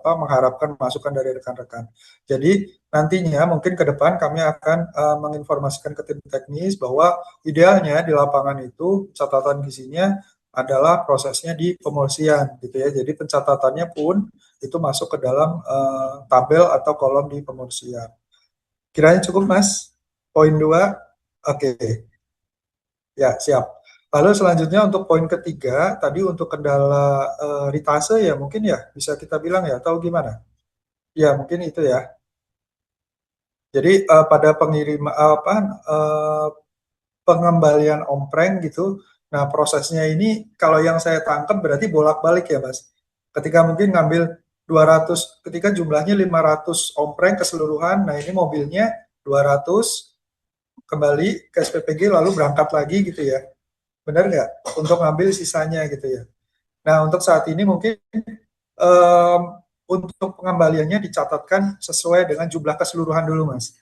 mengharapkan masukan dari rekan-rekan. Jadi nantinya mungkin ke depan kami akan menginformasikan ke tim teknis bahwa idealnya di lapangan itu catatan gizinya adalah prosesnya di pemolisian gitu ya. Jadi pencatatannya pun itu masuk ke dalam tabel atau kolom di pemolisian. Kiranya cukup Mas? Poin 2? Oke. Ya, siap. Lalu selanjutnya untuk poin ketiga, tadi untuk kendala ritase ya mungkin ya bisa kita bilang ya, atau gimana? Ya mungkin itu ya. Jadi pada pengembalian ompreng gitu, nah prosesnya ini kalau yang saya tangkap berarti bolak-balik ya Mas. Ketika mungkin ngambil 200, ketika jumlahnya 500 ompreng keseluruhan, nah ini mobilnya 200 kembali ke SPPG lalu berangkat lagi gitu ya. Benar nggak? Untuk ngambil sisanya gitu ya. Nah, untuk saat ini mungkin um, untuk pengembaliannya dicatatkan sesuai dengan jumlah keseluruhan dulu, Mas.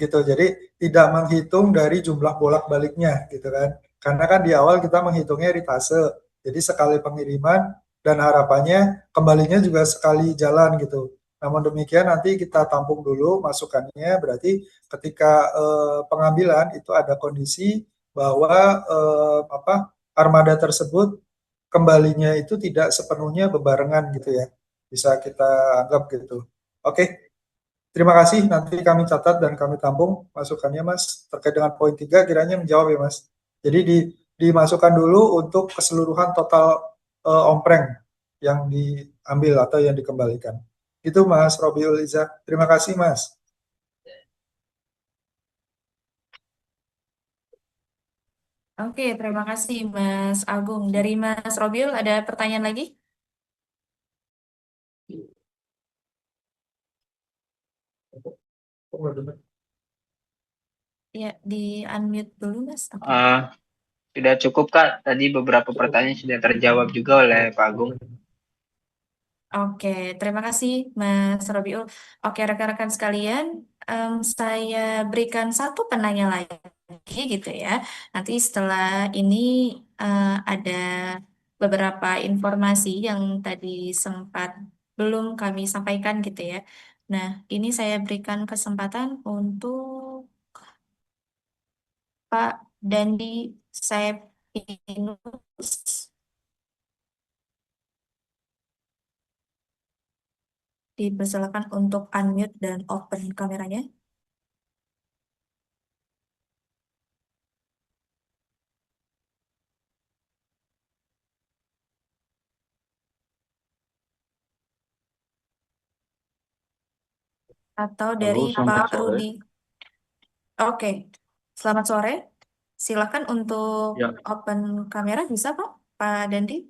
Gitu. Jadi tidak menghitung dari jumlah bolak-baliknya gitu kan. Karena kan di awal kita menghitungnya ritase. Jadi sekali pengiriman dan harapannya kembalinya juga sekali jalan gitu. Namun demikian nanti kita tampung dulu masukannya, berarti ketika pengambilan itu ada kondisi bahwa armada tersebut kembalinya itu tidak sepenuhnya bebarengan gitu ya. Bisa kita anggap gitu. Oke, terima kasih. Nanti kami catat dan kami tampung masukannya Mas. Terkait dengan poin 3 kiranya menjawab ya Mas. Jadi dimasukkan dulu untuk keseluruhan total ompreng yang diambil atau yang dikembalikan. Itu Mas Robiul Iza. Terima kasih Mas.
Oke, terima kasih Mas Agung. Dari Mas Robiul ada pertanyaan lagi? Ya, di unmute dulu Mas. Oke.
Sudah cukup Kak, tadi beberapa pertanyaan sudah terjawab juga oleh Pak Agung.
Oke, terima kasih Mas Robiul. Oke, rekan-rekan sekalian, saya berikan satu penanya lagi gitu ya. Nanti setelah ini ada beberapa informasi yang tadi sempat belum kami sampaikan gitu ya. Nah, ini saya berikan kesempatan untuk Pak Dandi Septinus. Dipersilakan untuk unmute dan open kameranya. Atau dari Pak Rudi. Oke, selamat sore. Silakan untuk open kamera, bisa Pak Dandi?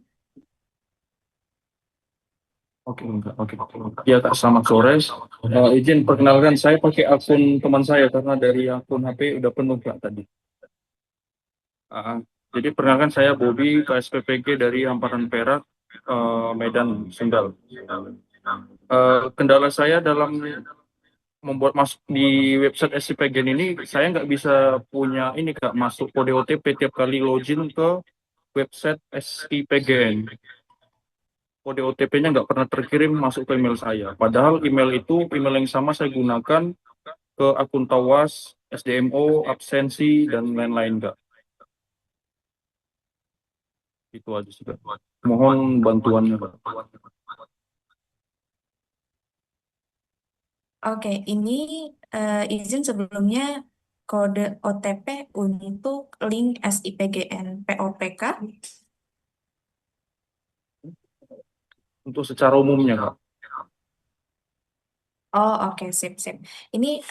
Oke. Ya Kak, selamat sore. Izin perkenalkan, saya pakai akun teman saya karena dari akun HP udah penuh Kak tadi. Jadi perkenalkan saya Bobby, KSPPG dari Hamparan Perak, Medan, Sunggal. Kendala saya dalam membuat masuk di website SCPGN ini, saya nggak bisa punya ini Kak, masuk kode OTP tiap kali login ke website SIPGN. Kode OTP-nya nggak pernah terkirim masuk ke email saya. Padahal email itu, email yang sama saya gunakan ke akun Tawas, SDMO, absensi, dan lain-lain Kak. Itu aja sih Kak. Mohon bantuannya Kak.
Oke, ini izin sebelumnya kode OTP untuk link SIPGN POPK.
Untuk secara umumnya Kak.
Oh, oke, sip. Ini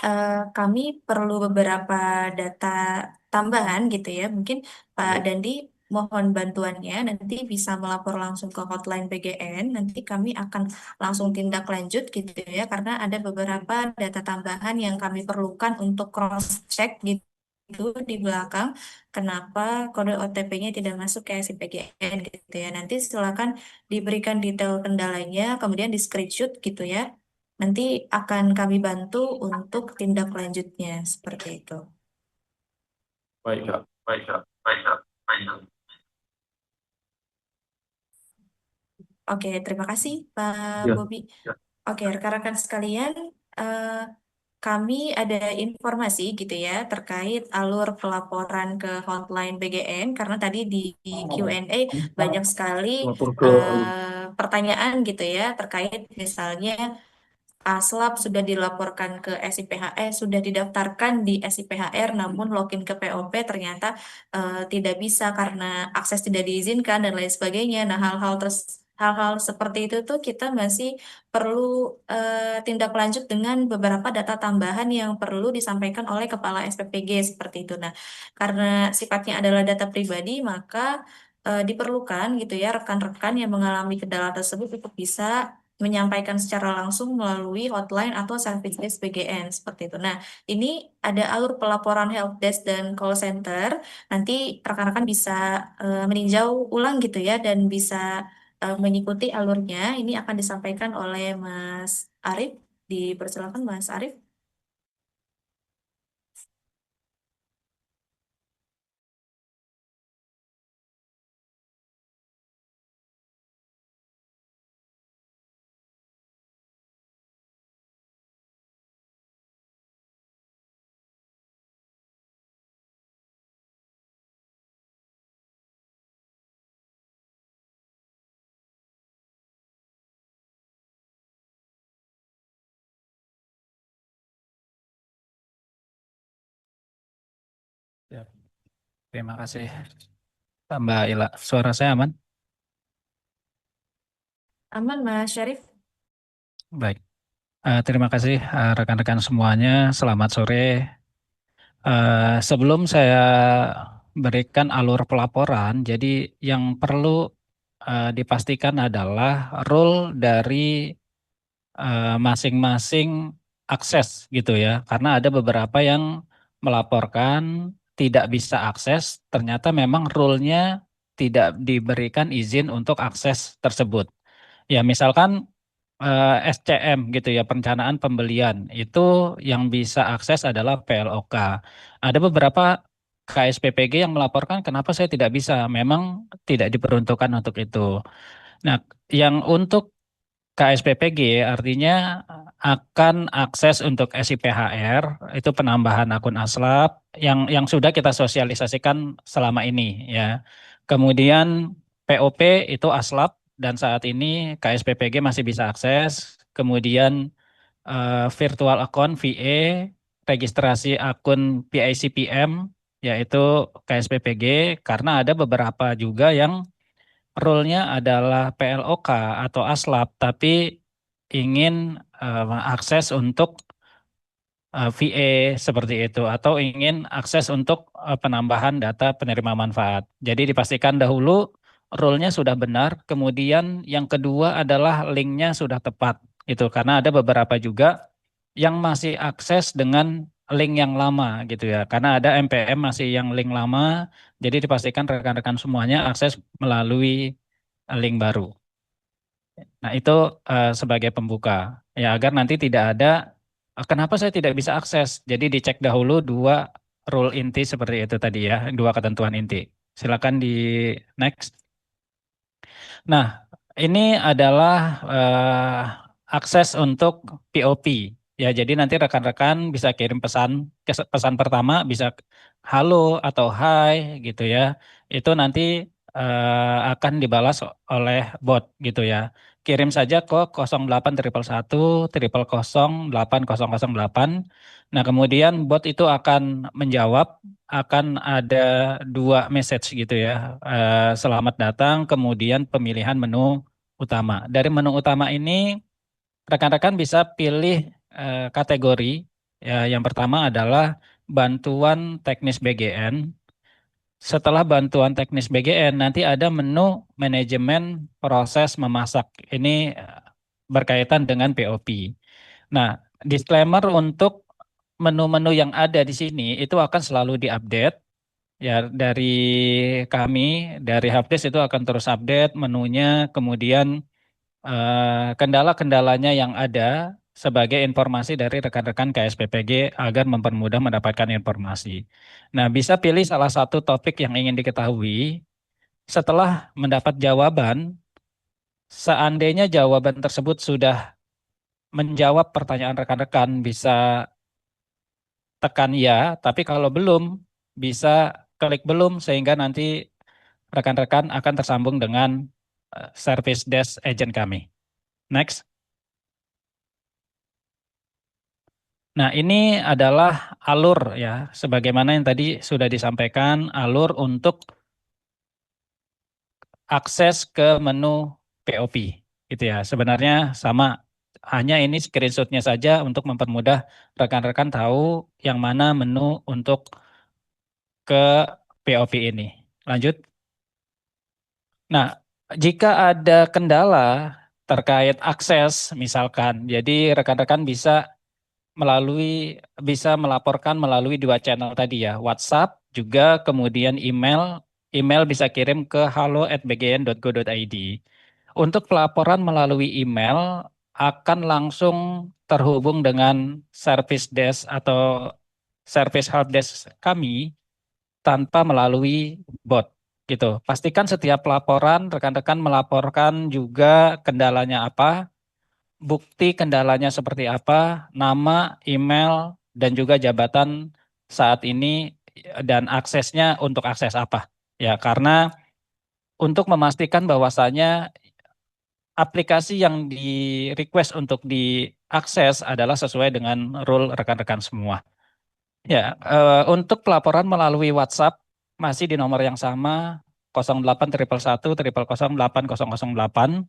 kami perlu beberapa data tambahan gitu ya. Mungkin Pak Dandi mohon bantuannya, nanti bisa melapor langsung ke hotline PGN. Nanti kami akan langsung tindak lanjut gitu ya, karena ada beberapa data tambahan yang kami perlukan untuk cross-check gitu di belakang. Kenapa kode OTP-nya tidak masuk ke SIPGN gitu ya. Nanti silakan diberikan detail kendalanya, kemudian di screenshot gitu ya. Nanti akan kami bantu untuk tindak lanjutnya seperti itu.
Baik Kak.
Oke, terima kasih Pak
Ya.
Bobi. Oke, rekan-rekan sekalian, kami ada informasi gitu ya terkait alur pelaporan ke hotline BGN karena tadi di Q&A banyak sekali
Lapor ke
pertanyaan gitu ya terkait misalnya Aslab sudah dilaporkan ke SIPHR, sudah didaftarkan di SIPHR, namun login ke POP ternyata tidak bisa karena akses tidak diizinkan dan lain sebagainya. Nah, hal-hal seperti itu tuh kita masih perlu tindak lanjut dengan beberapa data tambahan yang perlu disampaikan oleh Kepala SPPG seperti itu. Nah, karena sifatnya adalah data pribadi, maka diperlukan gitu ya rekan-rekan yang mengalami kendala tersebut untuk bisa menyampaikan secara langsung melalui hotline atau service desk BGN seperti itu. Nah, ini ada alur pelaporan help desk dan call center. Nanti rekan-rekan bisa meninjau ulang gitu ya dan bisa mengikuti alurnya. Ini akan disampaikan oleh Mas Arief. Dipersilakan Mas Arief.
Ya, terima kasih Mbak Ila. Suara saya aman?
Aman Mas Syarif?
Baik. Terima kasih rekan-rekan semuanya. Selamat sore. Sebelum saya berikan alur pelaporan, jadi yang perlu dipastikan adalah role dari masing-masing akses gitu ya. Karena ada beberapa yang melaporkan tidak bisa akses, ternyata memang rule-nya tidak diberikan izin untuk akses tersebut. Ya, misalkan SCM gitu ya, perencanaan pembelian. Itu yang bisa akses adalah PLOK. Ada beberapa KSPPG yang melaporkan kenapa saya tidak bisa, memang tidak diperuntukkan untuk itu. Nah, yang untuk KSPPG artinya akan akses untuk SIPHR, itu penambahan akun Aslab yang sudah kita sosialisasikan selama ini ya. Kemudian POP itu Aslab dan saat ini KSPPG masih bisa akses. Kemudian virtual account VA, registrasi akun PICPM yaitu KSPPG karena ada beberapa juga yang role-nya adalah PLOK atau ASLAB tapi ingin akses untuk VA seperti itu atau ingin akses untuk penambahan data penerima manfaat. Jadi dipastikan dahulu rule-nya sudah benar, kemudian yang kedua adalah link-nya sudah tepat gitu karena ada beberapa juga yang masih akses dengan link yang lama gitu ya. Karena ada MPM masih yang link lama, jadi dipastikan rekan-rekan semuanya akses melalui link baru. Nah, itu sebagai pembuka ya agar nanti tidak ada kenapa saya tidak bisa akses. Jadi dicek dahulu dua rule inti seperti itu tadi ya, dua ketentuan inti. Silakan di next. Nah, ini adalah akses untuk POP. Ya, jadi nanti rekan-rekan bisa kirim pesan pertama bisa halo atau hai gitu ya. Itu nanti akan dibalas oleh bot gitu ya. Kirim saja ke 081111008008. Nah, kemudian bot itu akan menjawab, akan ada dua message gitu ya. Selamat datang, kemudian pemilihan menu utama. Dari menu utama ini rekan-rekan bisa pilih kategori. Ya, yang pertama adalah bantuan teknis BGN. Setelah bantuan teknis BGN, nanti ada menu manajemen proses memasak. Ini berkaitan dengan POP. Nah, disclaimer untuk menu-menu yang ada di sini itu akan selalu diupdate. Ya, dari kami, dari Helpdesk itu akan terus update menunya, kemudian kendala-kendalanya yang ada sebagai informasi dari rekan-rekan KSPPG agar mempermudah mendapatkan informasi. Nah, bisa pilih salah satu topik yang ingin diketahui. Setelah mendapat jawaban, seandainya jawaban tersebut sudah menjawab pertanyaan rekan-rekan, bisa tekan ya, tapi kalau belum bisa klik belum sehingga nanti rekan-rekan akan tersambung dengan service desk agent kami. Next. Nah, ini adalah alur ya, sebagaimana yang tadi sudah disampaikan, alur untuk akses ke menu POP gitu ya. Sebenarnya sama, hanya ini screenshotnya saja untuk mempermudah rekan-rekan tahu yang mana menu untuk ke POP ini. Lanjut. Nah, jika ada kendala terkait akses misalkan, jadi rekan-rekan bisa melaporkan melalui 2 channel tadi ya, WhatsApp juga kemudian email. Email bisa kirim ke halo@bgn.go.id. Untuk pelaporan melalui email akan langsung terhubung dengan service desk atau service help desk kami tanpa melalui bot gitu. Pastikan setiap laporan rekan-rekan melaporkan juga kendalanya apa, bukti kendalanya seperti apa, nama, email, dan juga jabatan saat ini dan aksesnya untuk akses apa. Ya, karena untuk memastikan bahwasanya aplikasi yang di request untuk diakses adalah sesuai dengan rule rekan-rekan semua. Ya, untuk pelaporan melalui WhatsApp masih di nomor yang sama 0811100808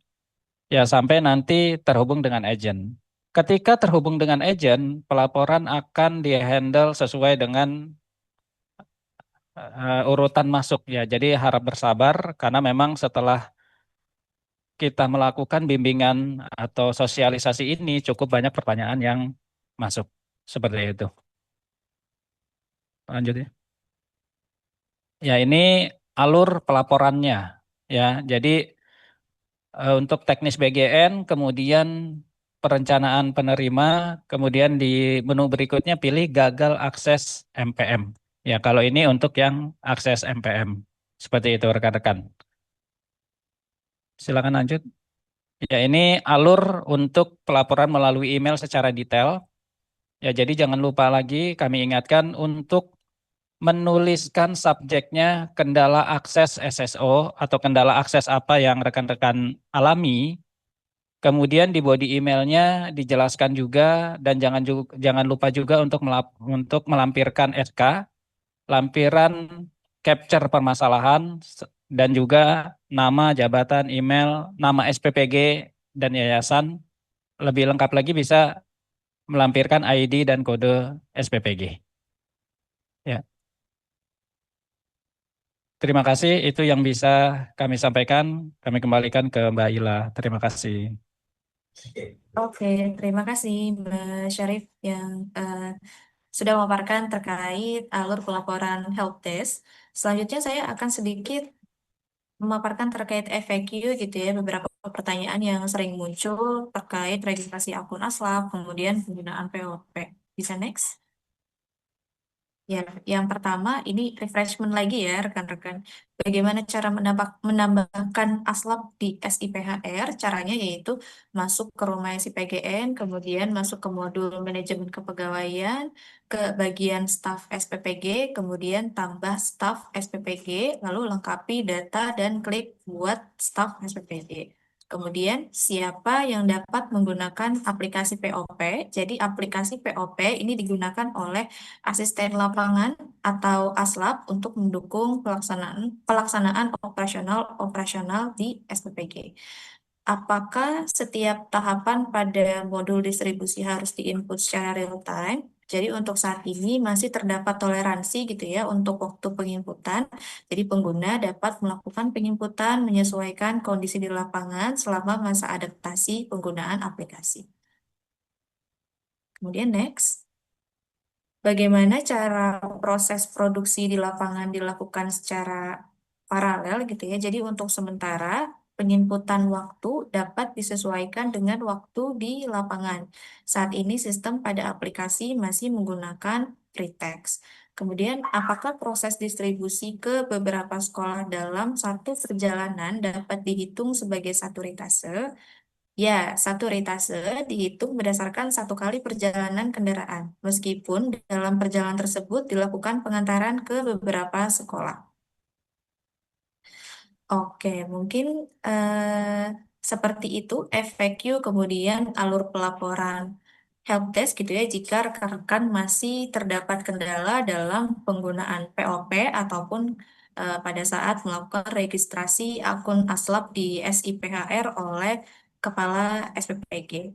ya sampai nanti terhubung dengan agent. Ketika terhubung dengan agent, pelaporan akan di-handle sesuai dengan urutan masuk ya. Jadi harap bersabar karena memang setelah kita melakukan bimbingan atau sosialisasi ini cukup banyak pertanyaan yang masuk. Seperti itu. Lanjut ya. Ya ini alur pelaporannya ya. Jadi untuk teknis BGN kemudian perencanaan penerima, kemudian di menu berikutnya pilih gagal akses MPM. Ya kalau ini untuk yang akses MPM. Seperti itu rekan-rekan. Silakan lanjut. Ya ini alur untuk pelaporan melalui email secara detail. Ya jadi jangan lupa lagi kami ingatkan untuk menuliskan subjeknya kendala akses SSO atau kendala akses apa yang rekan-rekan alami. Kemudian di body emailnya dijelaskan juga dan jangan lupa juga untuk melampirkan SK, lampiran capture permasalahan dan juga nama, jabatan, email, nama SPPG dan yayasan. Lebih lengkap lagi bisa melampirkan ID dan kode SPPG. Ya. Terima kasih, itu yang bisa kami sampaikan. Kami kembalikan ke Mbak Ila. Terima kasih.
Oke, terima kasih Mbak Syarif yang sudah memaparkan terkait alur pelaporan helpdesk. Selanjutnya saya akan sedikit memaparkan terkait FAQ gitu ya, beberapa pertanyaan yang sering muncul terkait registrasi akun ASLAP, kemudian penggunaan POP. Bisa next? Ya, yang pertama ini refreshment lagi ya rekan-rekan. Bagaimana cara menambahkan ASLAP di SIPHR? Caranya yaitu masuk ke rumah SIPGN, kemudian masuk ke modul manajemen kepegawaian, ke bagian staf SPPG, kemudian tambah staf SPPG, lalu lengkapi data dan klik buat staf SPPG. Kemudian, siapa yang dapat menggunakan aplikasi POP? Jadi, aplikasi POP ini digunakan oleh asisten lapangan atau ASLAP untuk mendukung pelaksanaan operasional di SPPG. Apakah setiap tahapan pada modul distribusi harus diinput secara real time? Jadi untuk saat ini masih terdapat toleransi gitu ya untuk waktu penginputan. Jadi pengguna dapat melakukan penginputan menyesuaikan kondisi di lapangan selama masa adaptasi penggunaan aplikasi. Kemudian next. Bagaimana cara proses produksi di lapangan dilakukan secara paralel gitu ya. Jadi untuk sementara penginputan waktu dapat disesuaikan dengan waktu di lapangan. Saat ini sistem pada aplikasi masih menggunakan pretext. Kemudian apakah proses distribusi ke beberapa sekolah dalam satu perjalanan dapat dihitung sebagai satu ritase? Ya, satu ritase dihitung berdasarkan satu kali perjalanan kendaraan, meskipun dalam perjalanan tersebut dilakukan pengantaran ke beberapa sekolah. Oke, mungkin seperti itu FAQ, kemudian alur pelaporan helpdesk gitu ya, jika rekan-rekan masih terdapat kendala dalam penggunaan POP ataupun pada saat melakukan registrasi akun ASLAP di SIPHR oleh Kepala SPPG.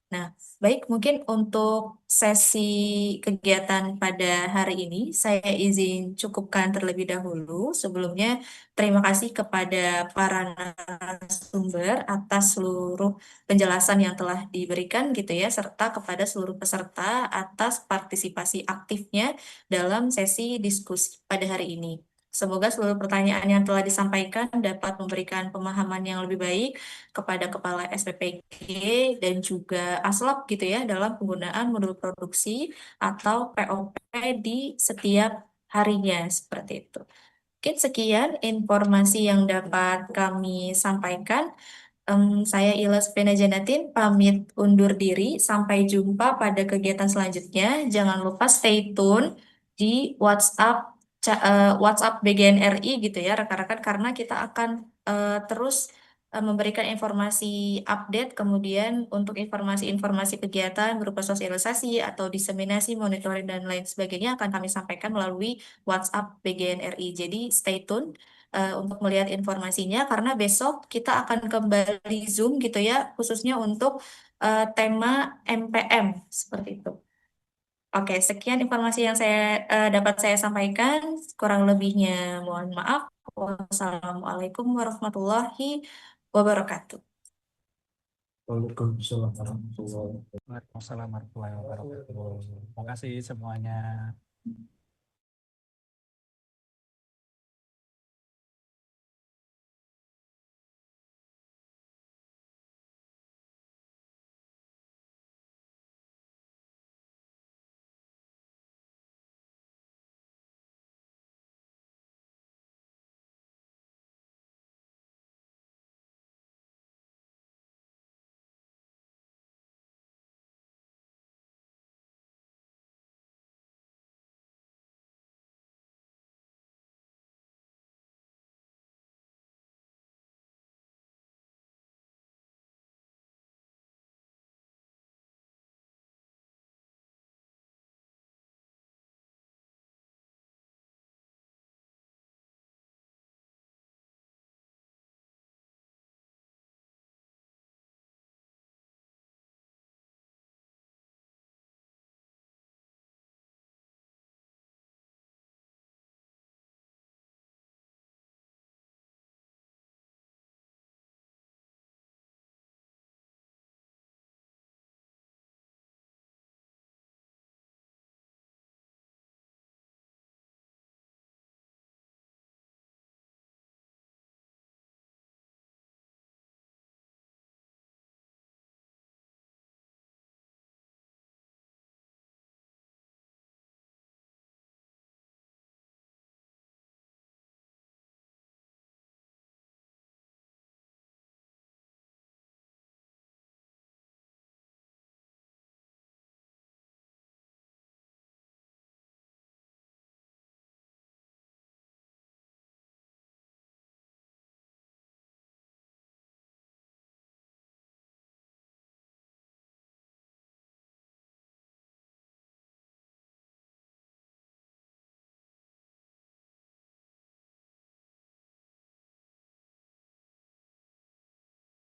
Nah, baik, mungkin untuk sesi kegiatan pada hari ini, saya izin cukupkan terlebih dahulu. Sebelumnya, terima kasih kepada para narasumber atas seluruh penjelasan yang telah diberikan gitu ya, serta kepada seluruh peserta atas partisipasi aktifnya dalam sesi diskusi pada hari ini. Semoga seluruh pertanyaan yang telah disampaikan dapat memberikan pemahaman yang lebih baik kepada Kepala SPPG dan juga ASLAP gitu ya dalam penggunaan modul produksi atau POP di setiap harinya seperti itu. Mungkin sekian informasi yang dapat kami sampaikan. Saya Ilas Vena Janatin pamit undur diri. Sampai jumpa pada kegiatan selanjutnya. Jangan lupa stay tune di WhatsApp BGNRI gitu ya rekan-rekan, karena kita akan terus memberikan informasi update, kemudian untuk informasi-informasi kegiatan berupa sosialisasi atau diseminasi, monitoring dan lain sebagainya akan kami sampaikan melalui WhatsApp BGNRI. Jadi stay tune untuk melihat informasinya, karena besok kita akan kembali Zoom gitu ya, khususnya untuk tema MPM seperti itu. Oke, sekian informasi yang dapat saya sampaikan. Kurang lebihnya mohon maaf. Wassalamualaikum warahmatullahi wabarakatuh.
Waalaikumsalam warahmatullahi wabarakatuh.
Waalaikumsalam warahmatullahi wabarakatuh. Terima kasih semuanya.